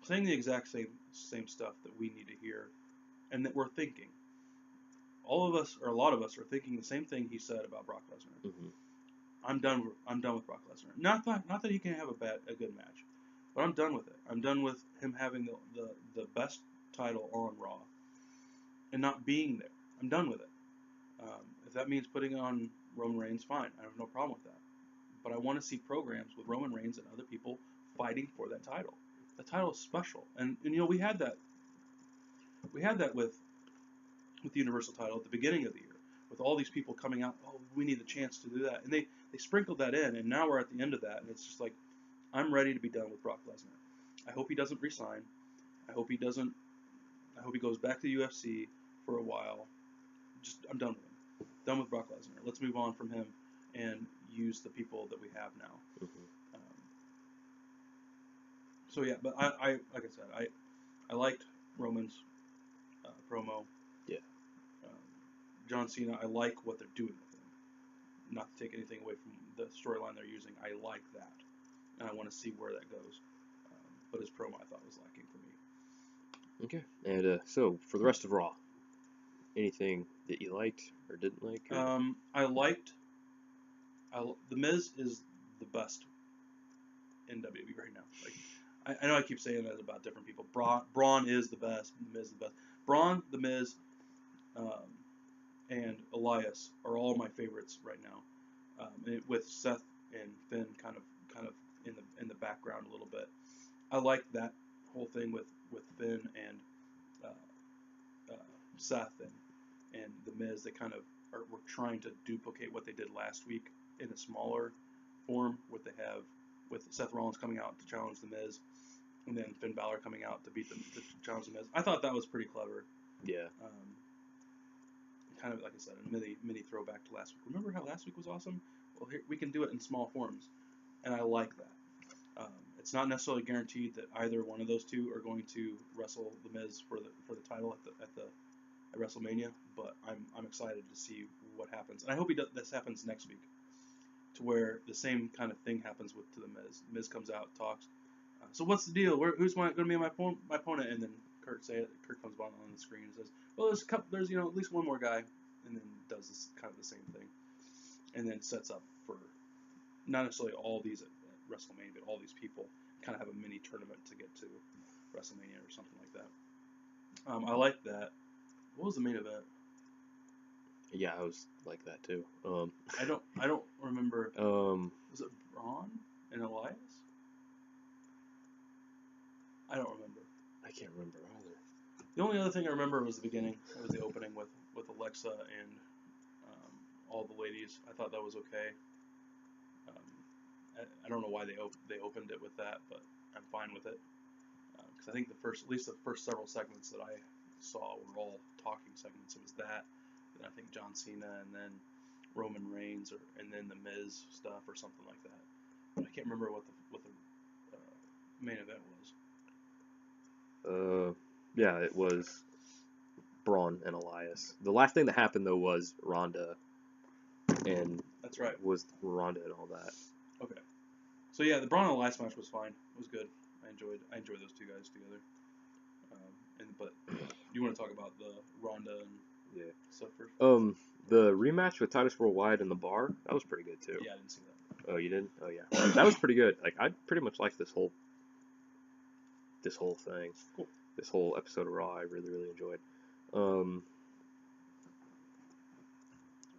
saying the exact same stuff that we need to hear, and that we're thinking. All of us, or a lot of us, are thinking the same thing he said about Brock Lesnar. Mm-hmm. I'm done with Brock Lesnar. Not that he can have a good match, but I'm done with it. I'm done with him having the best title on Raw and not being there. I'm done with it. If that means putting on Roman Reigns, fine. I have no problem with that. But I want to see programs with Roman Reigns and other people fighting for that title. The title is special, and we had that with the Universal title at the beginning of the year, with all these people coming out. Oh, we need the chance to do that, and they sprinkled that in, and now we're at the end of that, and it's just like, I'm ready to be done with Brock Lesnar. I hope he doesn't resign. I hope he goes back to the UFC for a while. I'm done with him. Done with Brock Lesnar. Let's move on from him and use the people that we have now. Mm-hmm. So yeah, but I like I said, I liked Roman's promo. Yeah. John Cena, I like what they're doing with him. Not to take anything away from the storyline they're using, I like that, and I want to see where that goes. But his promo I thought was lacking for me. Okay. And so for the rest of Raw, anything that you liked or didn't like? Or? I liked. The Miz is the best in WWE right now. Like, I know I keep saying that about different people. Braun is the best. The Miz is the best. Braun, the Miz, and Elias are all my favorites right now. With Seth and Finn kind of in the background a little bit. I like that whole thing with Finn and Seth and the Miz. They kind of were trying to duplicate what they did last week in a smaller form. What they have with Seth Rollins coming out to challenge the Miz, and then Finn Balor coming out to challenge the Miz. I thought that was pretty clever. Yeah. Kind of like I said, a mini throwback to last week. Remember how last week was awesome? Well, here we can do it in small forms, and I like that. It's not necessarily guaranteed that either one of those two are going to wrestle the Miz for the title at WrestleMania, but I'm excited to see what happens, and I hope this happens next week, to where the same kind of thing happens to the Miz. Miz comes out, talks. So what's the deal? Who's going to be my opponent? And then Kurt comes on the screen and says, well, there's at least one more guy, and then does this kind of the same thing, and then sets up for not necessarily all these at WrestleMania, but all these people kind of have a mini tournament to get to WrestleMania or something like that. I like that. What was the main event? Yeah, I was like that too. I don't remember. Was it Braun and Elias? I don't remember. I can't remember either. The only other thing I remember was the beginning. It was the opening with Alexa and all the ladies. I thought that was okay. I don't know why they opened it with that, but I'm fine with it. Because I think at least the first several segments that I saw were all talking segments. It was that, then I think John Cena, and then Roman Reigns, and then the Miz stuff or something like that. But I can't remember what the main event was. Yeah, it was Braun and Elias. The last thing that happened though was Ronda, and that's right. Was Ronda and all that. Okay. So yeah, the Braun and Elias match was fine. It was good. I enjoyed those two guys together. But you want to talk about the Ronda and stuff first? The rematch with Titus Worldwide in the bar, that was pretty good too. Yeah, I didn't see that. Oh, you didn't? Oh yeah, that was pretty good. Like I pretty much liked this whole thing. Cool. This whole episode of Raw, I really enjoyed.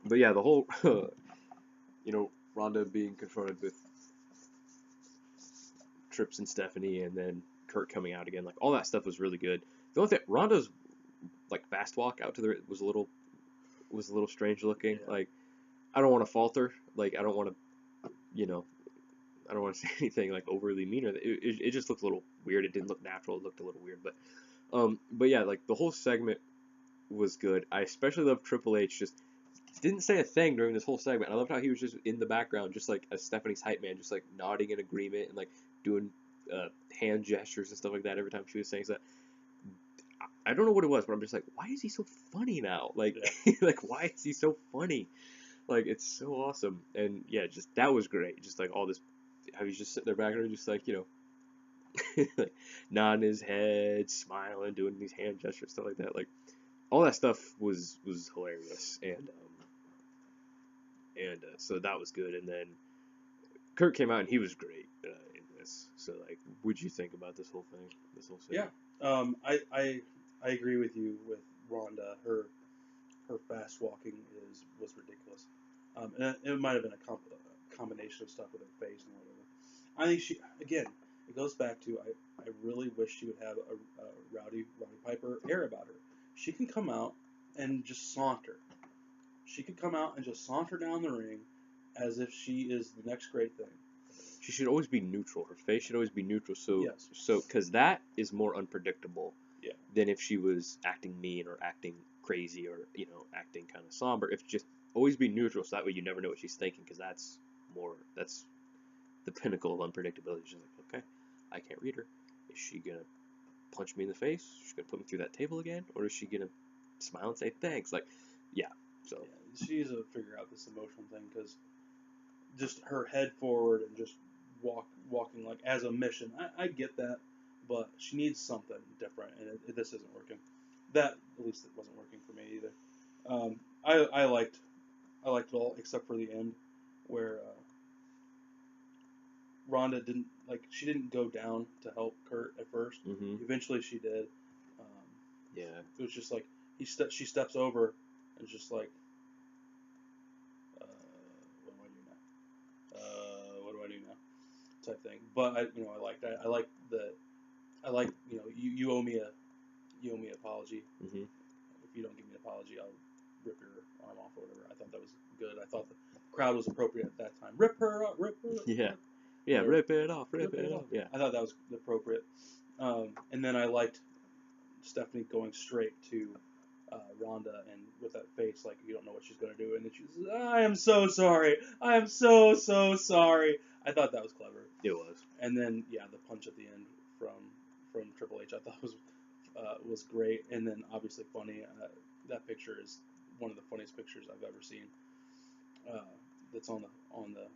But yeah, the whole, Ronda being confronted with Trips and Stephanie, and then Kurt coming out again, like all that stuff was really good. The only thing, Ronda's like fast walk out to the was a little strange looking. Yeah. Like I don't want to falter. Like I don't want to, I don't want to say anything like overly mean. It just looked a little weird. It didn't look natural. It looked a little weird. But yeah, like the whole segment was good. I especially love Triple H just didn't say a thing during this whole segment. I loved how he was just in the background, just like as Stephanie's hype man, just like nodding in agreement and like doing hand gestures and stuff like that every time she was saying that. I don't know what it was, but I'm just like, why is he so funny now? Like, Yeah. like why is he so funny? Like, it's so awesome. And yeah, just that was great. Just like all this, how he's just sitting there back there, just like like nodding his head, smiling, doing these hand gestures, stuff like that. Like all that stuff was hilarious, and so that was good. And then Kurt came out and he was great in this. So like, what'd you think about this whole thing, this whole segment? Yeah. I agree with you with Rhonda. Her fast walking was ridiculous. And it might have been a combination of stuff with her face and whatever. I think it goes back to I really wish she would have a Rowdy Piper air about her. She can come out and just saunter. She could come out and just saunter down the ring as if she is the next great thing. She should always be neutral. Her face should always be neutral. Yes. Because that is more unpredictable. Yeah. Than if she was acting mean or acting crazy or acting kind of somber. If just always be neutral, so that way you never know what she's thinking. Because that's the pinnacle of unpredictability. She's like, okay, I can't read her. Is she gonna punch me in the face? Is she gonna put me through that table again, or is she gonna smile and say thanks? Like, yeah. So yeah, she needs to figure out this emotional thing because just her head forward and just walking like as a mission. I get that, but she needs something different, and this isn't working. That at least it wasn't working for me either. I liked it all except for the end where Rhonda didn't go down to help Kurt at 1st. Eventually she did. Yeah. It was just like she steps over and just like, what do I do now? What do I do now? Type thing. But I like that. I like you owe me an apology. Mm-hmm. If you don't give me an apology, I'll rip your arm off or whatever. I thought that was good. I thought the crowd was appropriate at that time. Rip her up, rip her up. Yeah. Yeah, rip it off, rip it off. Yeah. I thought that was appropriate. And then I liked Stephanie going straight to Rhonda and with that face like you don't know what she's going to do. And then she says, I am so sorry. I am so sorry. I thought that was clever. It was. And then, yeah, the punch at the end from Triple H I thought was great. And then obviously funny. That picture is one of the funniest pictures I've ever seen. That's on the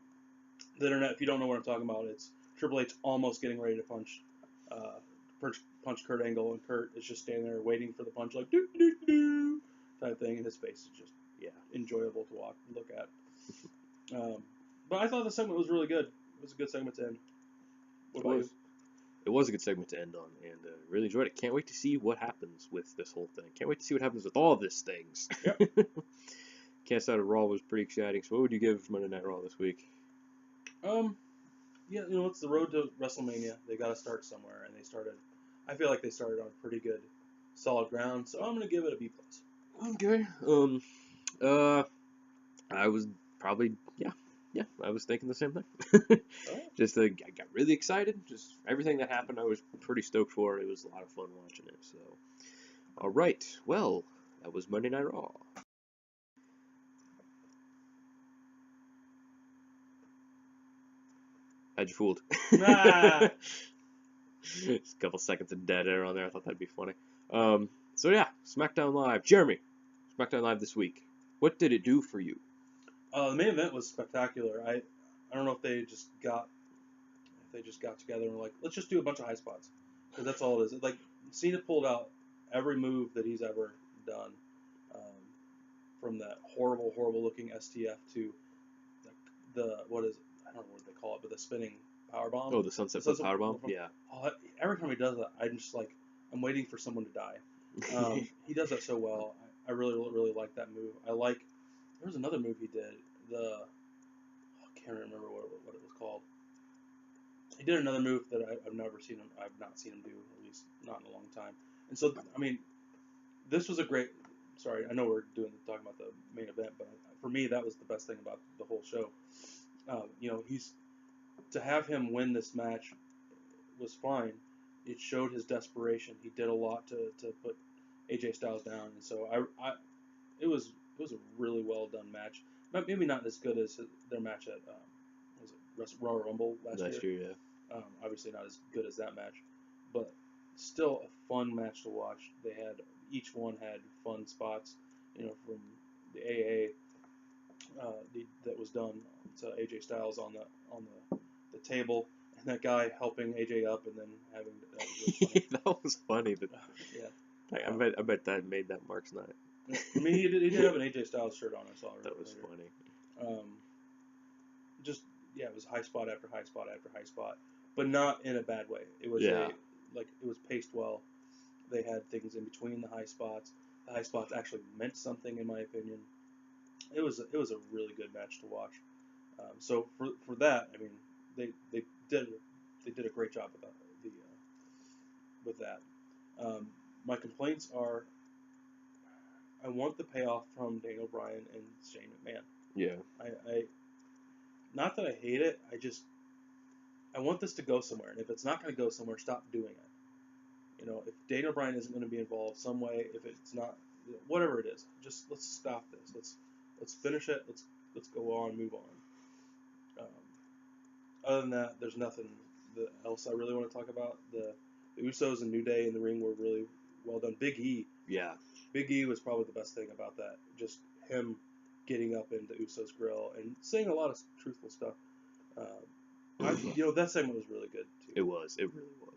internet. If you don't know what I'm talking about, it's Triple H almost getting ready to punch Kurt Angle, and Kurt is just standing there waiting for the punch, like doo doo doo type thing, and his face is just enjoyable to look at. But I thought the segment was really good. It was a good segment to end. What about you? It was a good segment to end on, and really enjoyed it. Can't wait to see what happens with this whole thing. Can't wait to see what happens with all of these things. Yep. Cast out of Raw was pretty exciting. So what would you give Monday Night Raw this week? Yeah, it's the road to WrestleMania. They got to start somewhere, and I feel like they started on pretty good, solid ground. So I'm gonna give it a B+. Okay. I was probably I was thinking the same thing. Just I got really excited. Just everything that happened, I was pretty stoked for. It was a lot of fun watching it. So, all right. Well, that was Monday Night Raw. How'd you fooled? Ah. Just a couple seconds of dead air on there. I thought that'd be funny. So yeah, SmackDown Live. Jeremy, SmackDown Live this week. What did it do for you? The main event was spectacular. I don't know if they just got together and were like, let's just do a bunch of high spots, because that's all it is. Like Cena pulled out every move that he's ever done, from that horrible looking STF to the what is I don't know what they call it, but the spinning power bomb. Oh, the Sunset Flip power bomb. Yeah. Every time he does that, I'm just like, I'm waiting for someone to die. He does that so well. I really like that move. It there was another move he did. I can't remember what it was called. He did another move that I've never seen him. I've not seen him do, at least not in a long time. And so, I mean, this was a great. Sorry, I know we're talking about the main event, but for me, that was the best thing about the whole show. To have him win this match was fine. It showed his desperation. He did a lot to put AJ Styles down, and so it was a really well done match. Maybe not as good as their match at was it Raw Rumble last year? Yeah. Obviously not as good as that match, but still a fun match to watch. Each one had fun spots, from the AA that was done to AJ Styles on the table, and that guy helping AJ up, and then having that was really funny. That was funny. Yeah. Like, I bet that made that Mark's night. I mean, he did have an AJ Styles shirt on. I saw it. That was later. funny. It was high spot after high spot after high spot, but not in a bad way. It was Yeah. it was paced well. They had things in between the high spots. The high spots actually meant something, in my opinion. It was a really good match to watch. So for that, I mean, they did a great job with that. My complaints are, I want the payoff from Daniel Bryan and Shane McMahon. Yeah. I not that I hate it. I want this to go somewhere, and if it's not going to go somewhere, stop doing it. If Daniel Bryan isn't going to be involved some way, if it's not, whatever it is, just let's stop this. Let's finish it. Let's go on, move on. Other than that, there's nothing else I really want to talk about. The Usos and New Day in the ring were really well done. Big E. Yeah. Big E was probably the best thing about that. Just him getting up into Usos' grill and saying a lot of truthful stuff. That segment was really good too. It was. It really was.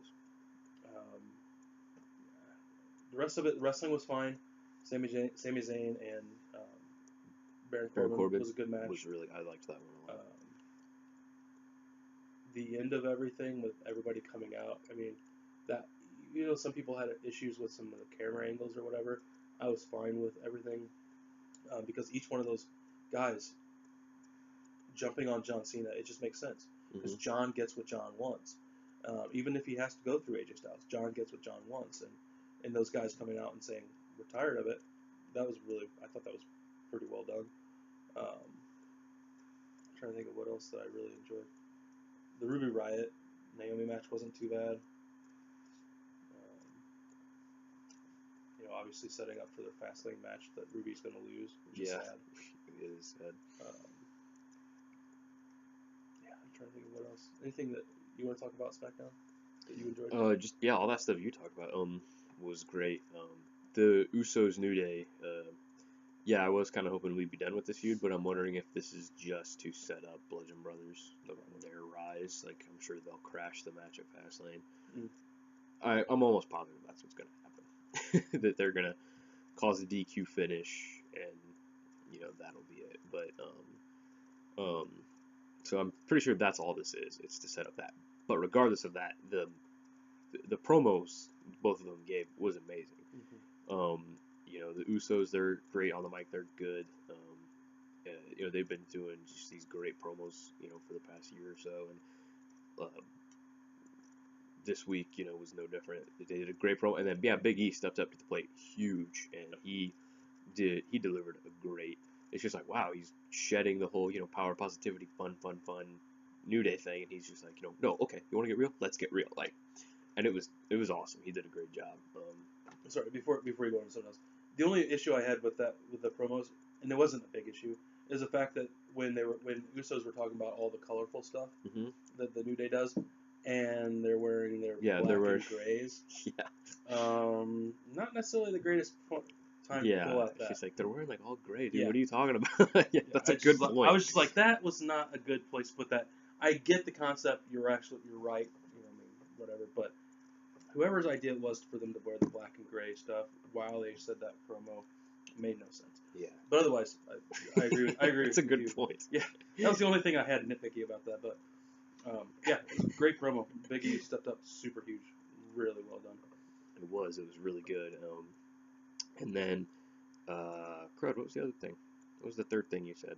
The rest of it, wrestling was fine. Sami Zayn and Baron Corbin was a good match. I liked that one a lot. The end of everything with everybody coming out. I mean, that some people had issues with some of the camera angles or whatever. I was fine with everything because each one of those guys jumping on John Cena, it just makes sense because John gets what John wants. Even if he has to go through AJ Styles, John gets what John wants, and those guys coming out and saying we're tired of it. I thought that was pretty well done. I'm trying to think of what else that I really enjoyed. The Ruby Riott Naomi match wasn't too bad. Obviously setting up for the Fastlane match that Ruby's going to lose, which is sad. It is sad. I'm trying to think of what else. Anything that you want to talk about SmackDown that you enjoyed? All that stuff you talked about was great. The Usos New Day. I was kind of hoping we'd be done with this feud, but I'm wondering if this is just to set up Bludgeon Brothers, their rise. Like, I'm sure they'll crash the match at Fastlane. I'm almost positive that's what's going to happen. That they're going to cause a DQ finish, and, that'll be it. But, so I'm pretty sure that's all this is. It's to set up that. But regardless of that, the promos both of them gave was amazing. The Usos, they're great on the mic. They're good. They've been doing just these great promos, for the past year or so. And this week, was no different. They did a great promo. And then, Big E stepped up to the plate huge. And he delivered a great. It's just like, wow, he's shedding the whole, power, positivity, fun, New Day thing. And he's just like, no, okay, you want to get real? Let's get real. Like, and it was awesome. He did a great job. Sorry, before you go into something else, the only issue I had with the promos, and it wasn't a big issue, is the fact that when Usos were talking about all the colorful stuff that the New Day does, and they're wearing their black and grays. Not necessarily the greatest time to pull out that. She's like, they're wearing like all gray, dude. What are you talking about? That's a good point. I was just like, that was not a good place to put that. I get the concept. You're right. Whatever, but whoever's idea it was for them to wear the black and gray stuff while they said that promo made no sense. Yeah. But otherwise, I agree. I agree. That's a good point. Yeah. That was the only thing I had nitpicky about that. But it was a great promo. Big E stepped up super huge. Really well done. It was really good. And then, crud, what was the other thing? What was the third thing you said?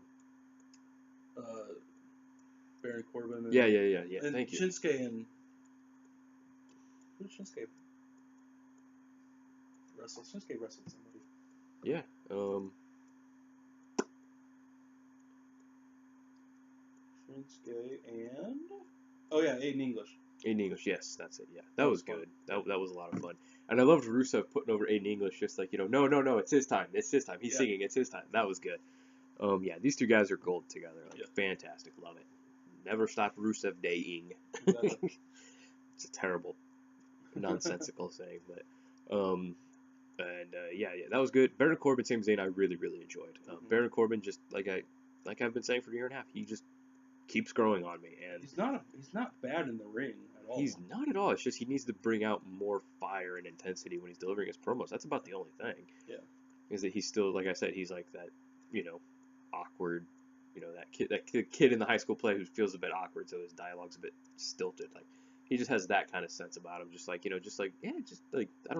Baron Corbin. And, Yeah. And Thank you. Shinsuke and who did Shinsuke wrestle? Shinsuke wrestled somebody. Yeah. Shinsuke and Aiden English. Aiden English, yes, that's it. Yeah, That that was was good. fun. That was a lot of fun. And I loved Rusev putting over Aiden English, just like, no, it's his time. It's his time. He's singing. It's his time. That was good. Yeah, these two guys are gold together. Like, fantastic. Love it. Never stop Rusev daying. Exactly. It's a terrible, nonsensical saying, but yeah, that was good. Baron Corbin, Sami Zayn, I really enjoyed. Baron Corbin, just like I've been saying for a year and a half, he just keeps growing on me, and he's not bad in the ring at all. he's not at all. It's just he needs to bring out more fire and intensity when he's delivering his promos. That's about the only thing. Yeah. Is that he's still, like I said, he's like that, awkward, that kid in the high school play who feels a bit awkward, so his dialogue's a bit stilted. Like, he just has that kind of sense about him. Just like, I don't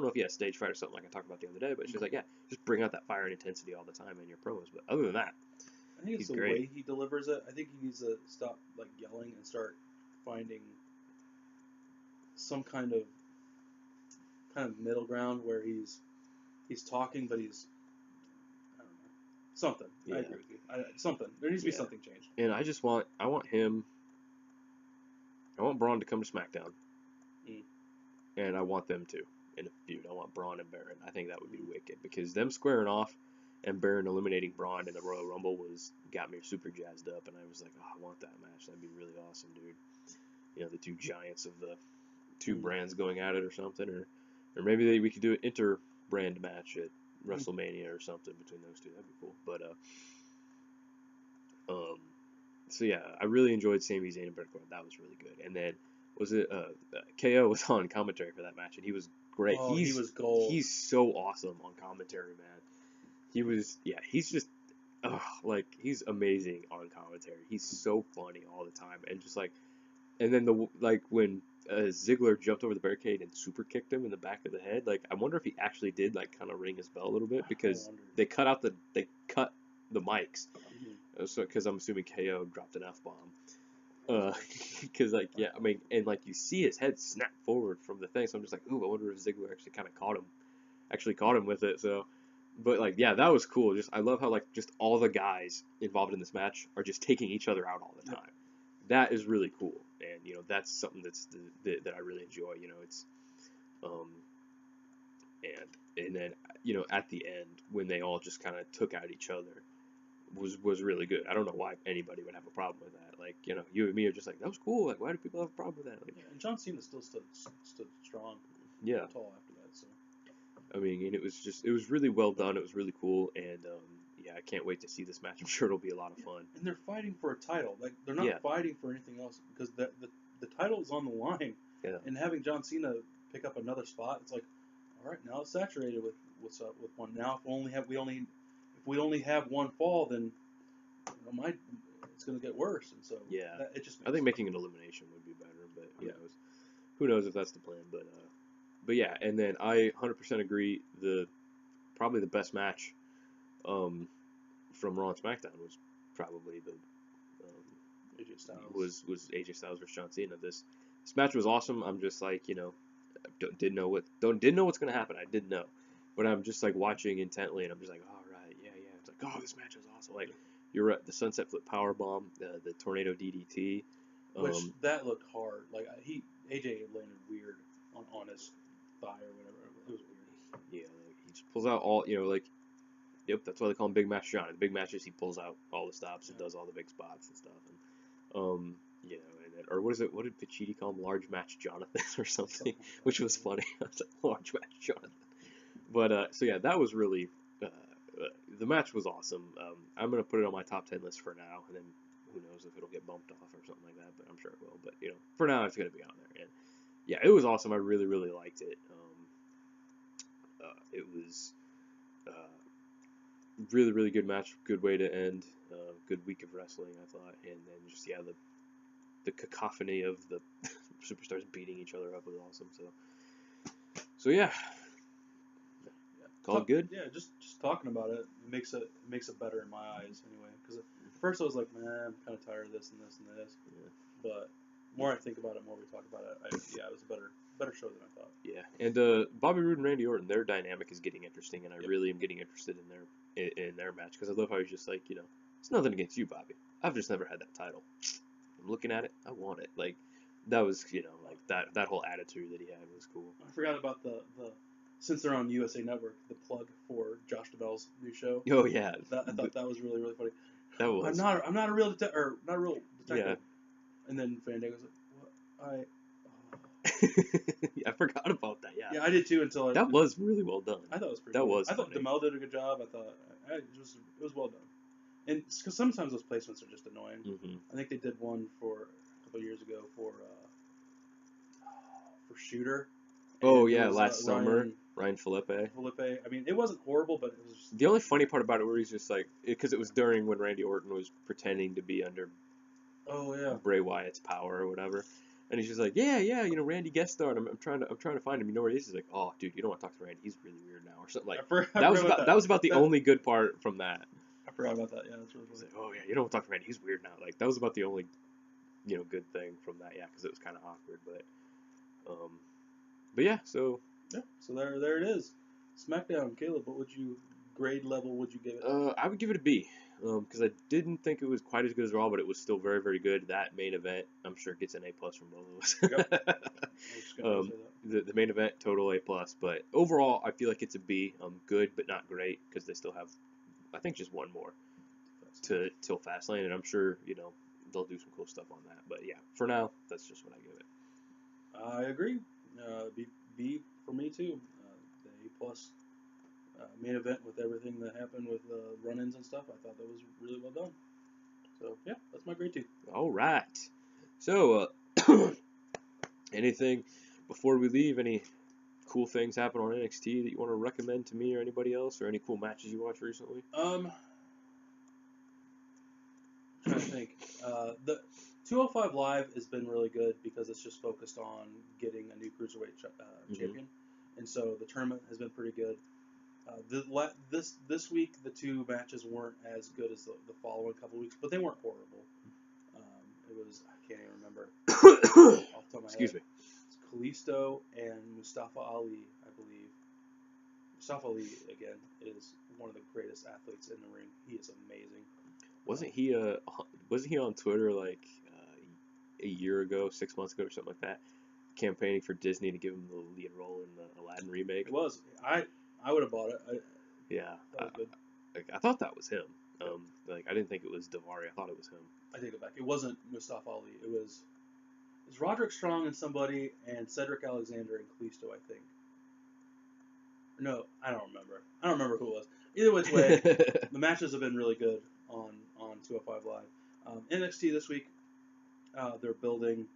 know if he has stage fright or something like I talked about the other day, but it's just like, yeah, just bring out that fire and intensity all the time in your promos. But other than that, I think it's the way he delivers it. I think he needs to stop like yelling and start finding some kind of middle ground where he's talking, but he's, I don't know, something. Yeah. I agree with you. Something. There needs to be something changed. And I want Braun to come to SmackDown, and I want them to in a feud. I want Braun and Baron. I think that would be wicked, because them squaring off and Baron eliminating Braun in the Royal Rumble got me super jazzed up, and I was like, oh, I want that match. That'd be really awesome, dude. The two giants of the two brands going at it or something, or maybe we could do an inter-brand match at WrestleMania or something between those two. That'd be cool. But so yeah, I really enjoyed Sami Zayn and Baron Corbin. That was really good. And then KO was on commentary for that match, and he was great. Oh, he was gold. He's so awesome on commentary, man. He's just he's amazing on commentary. He's so funny all the time, and just and then when Ziggler jumped over the barricade and super kicked him in the back of the head. Like, I wonder if he actually did kind of ring his bell a little bit, because they cut the mics. So, because I'm assuming KO dropped an F-bomb. Because you see his head snap forward from the thing. So I'm just like, ooh, I wonder if Ziggler actually kind of caught him with it. So, but that was cool. I love how just all the guys involved in this match are just taking each other out all the time. Yep. That is really cool, and that's something that I really enjoy. It's and then at the end, when they all just kind of took out each other, was really good. I don't know why anybody would have a problem with that. You and me are just like, that was cool. Like, why do people have a problem with that? And John Cena still stood strong. Yeah. Tall after that. So. I mean, and it was really well done. It was really cool, and I can't wait to see this match. I'm sure it'll be a lot of fun. And they're fighting for a title. Like, they're not fighting for anything else, because the title is on the line. Yeah. And having John Cena pick up another spot, it's like, all right, now it's saturated with what's up with one. Now if we only have one fall, then it's going to get worse. And so it just I think making an elimination would be better, but who knows if that's the plan. But yeah, and then I 100% agree. Probably the best match from Raw and SmackDown was probably the AJ Styles. was AJ Styles versus John Cena. This match was awesome. I'm just didn't know what's gonna happen. I didn't know, but I'm just watching intently, and I'm just like, all right, yeah. It's like, oh, this match is awesome. You're right, the sunset flip powerbomb, the tornado DDT, which that looked hard. AJ landed weird on his thigh or whatever. It was weird. Yeah, he just pulls out all Yep, that's why they call him Big Match John. In big matches, he pulls out all the stops and does all the big spots and stuff. And or what is it? What did Pacitti call him? Large Match Jonathan or something, which was funny. It's Large Match Jonathan. But so yeah, that was really the match was awesome. I'm gonna put it on my top 10 list for now, and then who knows if it'll get bumped off or something like that. But I'm sure it will. But for now, it's gonna be on there. And yeah, it was awesome. I really liked it. It was really good match. Good way to end. Good week of wrestling, I thought. And then just the cacophony of the superstars beating each other up was awesome. So yeah. Call it good. Yeah, just talking about it, it makes it better in my eyes anyway. Because at first I was like, man, I'm kind of tired of this and this and this. Yeah. But more I think about it, more we talk about it. It was a better show than I thought. Yeah, and Bobby Roode and Randy Orton, their dynamic is getting interesting, and I really am getting interested in their match because I love how he's just like, it's nothing against you, Bobby. I've just never had that title. I'm looking at it, I want it. Like that was, like that whole attitude that he had was cool. I forgot about the since they're on USA Network, the plug for Josh Duhamel's new show. Oh yeah, I thought that was really really funny. that was. I'm not a real detective. Yeah. And then Fandango's like, what? I forgot about that. Yeah. Yeah, I did too until that was really well done. I thought it was pretty. That cool. was. I thought funny. Duhamel did a good job. I thought it was well done. And because sometimes those placements are just annoying. Mm-hmm. I think they did one for a couple of years ago for Shooter. Oh yeah, last summer, Ryan Felipe. I mean, it wasn't horrible, but it was just... The only funny part about it where he's just like, because it was during when Randy Orton was pretending to be under Bray Wyatt's power or whatever, and he's just like, yeah, Randy guest starred. I'm trying to find him. You know where he is? He's like, oh, dude, you don't want to talk to Randy. He's really weird now, or something like. That was about the only good part from that. I forgot about that. Yeah, that's really funny. Like, oh yeah, you don't want to talk to Randy. He's weird now. Like that was about the only, good thing from that. Yeah, because it was kind of awkward, but yeah, so. Yeah, so there it is. SmackDown, Caleb, what grade level would you give it? I would give it a B, because I didn't think it was quite as good as Raw, but it was still very, very good. That main event, I'm sure, gets an A+ from both of us. Yep. The main event, total A+, but overall, I feel like it's a B. Good, but not great, because they still have, I think, just one more till Fastlane, and I'm sure, they'll do some cool stuff on that. But yeah, for now, that's just what I give it. I agree. B for me too. The A+ main event with everything that happened with run-ins and stuff. I thought that was really well done. So yeah, that's my grade too. All right. So anything before we leave? Any cool things happen on NXT that you want to recommend to me or anybody else, or any cool matches you watched recently? I'm trying to think. The 205 Live has been really good because it's just focused on getting a new cruiserweight champion, and so the tournament has been pretty good. This week the two matches weren't as good as the following couple of weeks, but they weren't horrible. It was, I can't even remember off the top of my Excuse head. me. It's Kalisto and Mustafa Ali, I believe. Mustafa Ali again is one of the greatest athletes in the ring. He is amazing. Wasn't he on Twitter like a year ago, 6 months ago, or something like that, campaigning for Disney to give him the lead role in the Aladdin remake? It was. I would have bought it. Yeah, that was good. I thought that was him. I didn't think it was Daivari. I thought it was him. I take it back. It wasn't Mustafa Ali. It was Roderick Strong and somebody, and Cedric Alexander and Kalisto, I think. No, I don't remember. I don't remember who it was. Either which way, the matches have been really good on 205 Live. NXT this week, they're building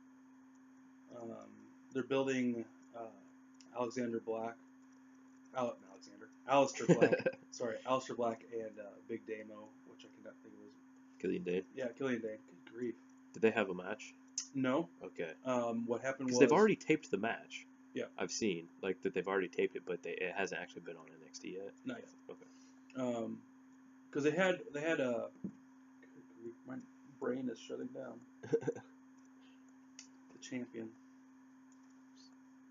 Aleister Black. Sorry, Aleister Black and Big Damo, which I cannot think of his. Killian Dane. Yeah, Killian Dane. Good grief. Did they have a match? No. Okay. What happened was because they've already taped the match. Yeah. I've seen that they've already taped it, but it hasn't actually been on NXT yet. Not yet. Okay. Because they had a. Good grief, my brain is shutting down. The champion.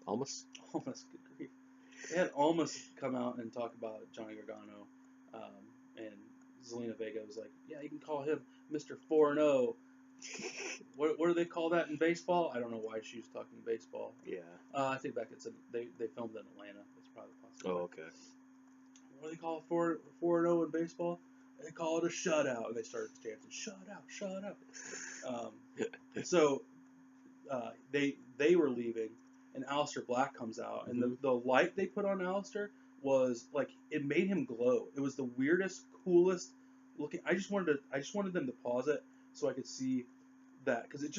Almost. Good grief. They had Almas come out and talk about Johnny Gargano, and Zelina Vega was like, "Yeah, you can call him Mr. 4-0." What do they call that in baseball? I don't know why she was talking baseball. Yeah. I think back they filmed in Atlanta. That's probably possible. Oh, okay. What do they call it 4-0 in baseball? They call it a shutout. And they started chanting, "Shut out." So they were leaving, and Aleister Black comes out, and the light they put on Aleister was like it made him glow. It was the weirdest, coolest looking. I just wanted them to pause it so I could see that because he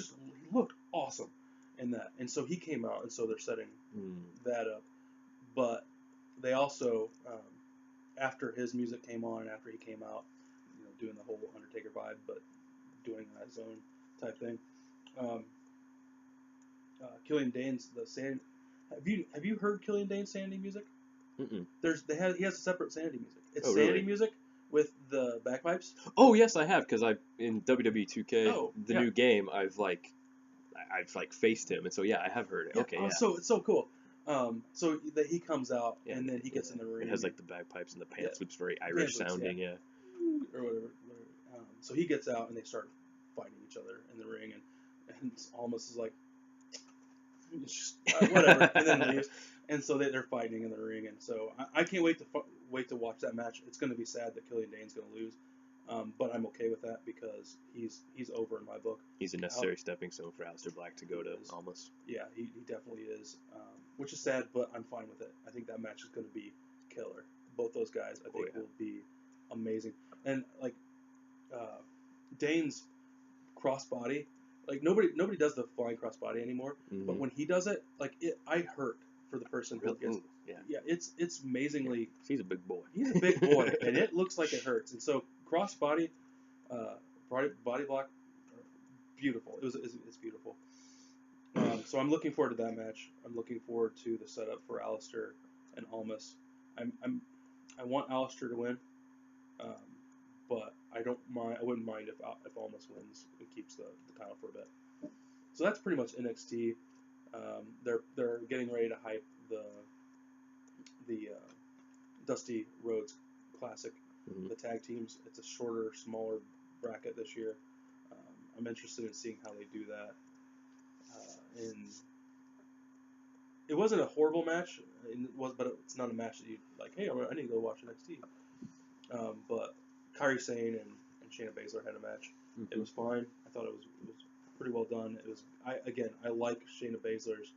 looked awesome in that. And so he came out, and so they're setting that up. But they also after his music came on, after he came out, doing the whole Undertaker vibe, but doing his own type thing. Killian Dane's the sand. Have you heard Killian Dane's Sandy music? Mm-mm. He has a separate Sanity music. It's Oh, Sanity really? music with the bagpipes. Oh, yes, I have, because in WWE 2K, Oh, the yeah. new game, I've faced him, and so yeah, I have heard it. Yeah. Okay, Oh, yeah. so it's so cool. So that he comes out Yeah, and then he gets in the ring. It has like the bagpipes and the Yeah. pants loops, very The Irish pants loops, sounding, yeah. or whatever. So he gets out and they start fighting each other in the ring, and Almas is like, just, whatever, and then leaves. And so they're fighting in the ring, and so I can't wait to watch that match. It's going to be sad that Killian Dane's going to lose, but I'm okay with that because he's over in my book. He's a necessary stepping stone for Aleister Black to go to Almas. Yeah, he definitely is, which is sad, but I'm fine with it. I think that match is going to be killer. Both those guys, I think, will be amazing. And like Dane's crossbody, like nobody does the flying crossbody anymore. Mm-hmm. But when he does it, I hurt for the person who gets. Yeah, it's amazingly. Yeah. He's a big boy. He's a big boy, and it looks like it hurts. And so crossbody, body block, beautiful. It's beautiful. So I'm looking forward to that match. I'm looking forward to the setup for Aleister and Almas. I want Aleister to win, but I wouldn't mind if Almas wins and keeps the title for a bit. So that's pretty much NXT. They're getting ready to hype the Dusty Rhodes Classic, the tag teams. It's a shorter, smaller bracket this year. I'm interested in seeing how they do that. And it wasn't a horrible match, but it's not a match that you like. Hey, I need to go watch NXT. But Kairi Sane and Shayna Baszler had a match. Mm-hmm. It was fine. I thought it was pretty well done. It was I like Shayna Baszler's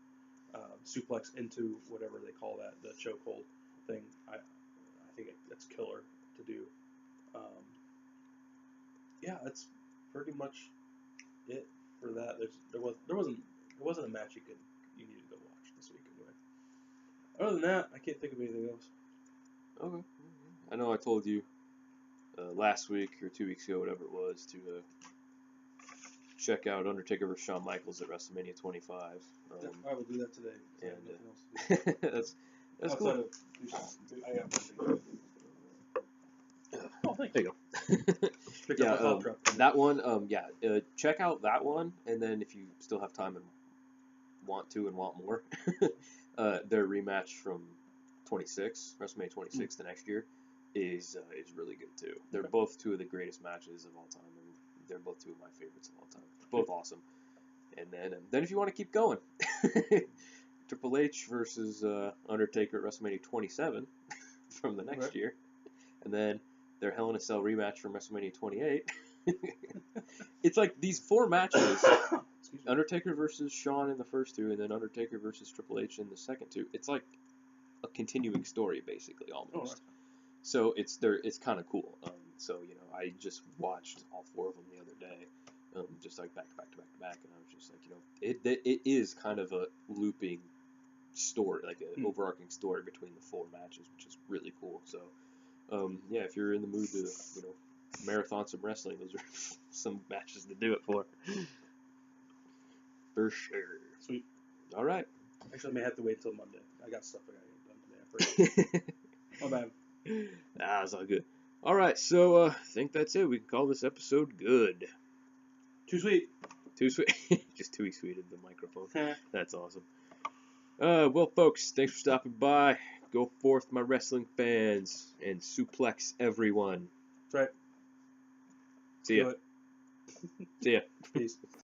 suplex into whatever they call that, the chokehold thing. I think it's killer to do. Yeah, that's pretty much it for that. There wasn't a match you needed to go watch this week anyway. Other than that, I can't think of anything else. Okay. I know I told you last week or 2 weeks ago, whatever it was, to check out Undertaker vs. Shawn Michaels at WrestleMania 25. I will do that today. And that's cool. I got nothing. Oh, thanks. There you go. Yeah, that one. Check out that one, and then if you still have time and want more, their rematch from 26, WrestleMania 26, the next year, is really good too. They're both two of the greatest matches of all time, and they're both two of my favorites of all time. Both awesome. And then if you want to keep going, Triple H versus Undertaker at WrestleMania 27 from the next year, and then their Hell in a Cell rematch from WrestleMania 28. It's like these 4 matches: Undertaker versus Shawn in the first 2, and then Undertaker versus Triple H in the second 2. It's like a continuing story, basically, almost. So it's kind of cool. So I just watched all 4 of them the other day, just like back to back, and I was just like, it is kind of a looping story, like an overarching story between the 4 matches, which is really cool. So. Yeah, if you're in the mood to, marathon some wrestling, those are some matches to do it for. For sure. Sweet. All right. Actually, I may have to wait until Monday. I got stuff I got to get done today. My bad. It's all good. All right, so I think that's it. We can call this episode good. Too sweet. Too sweet. Just too sweet in the microphone. That's awesome. Well, folks, thanks for stopping by. Go forth, my wrestling fans, and suplex everyone. That's right. See ya. See ya. Peace.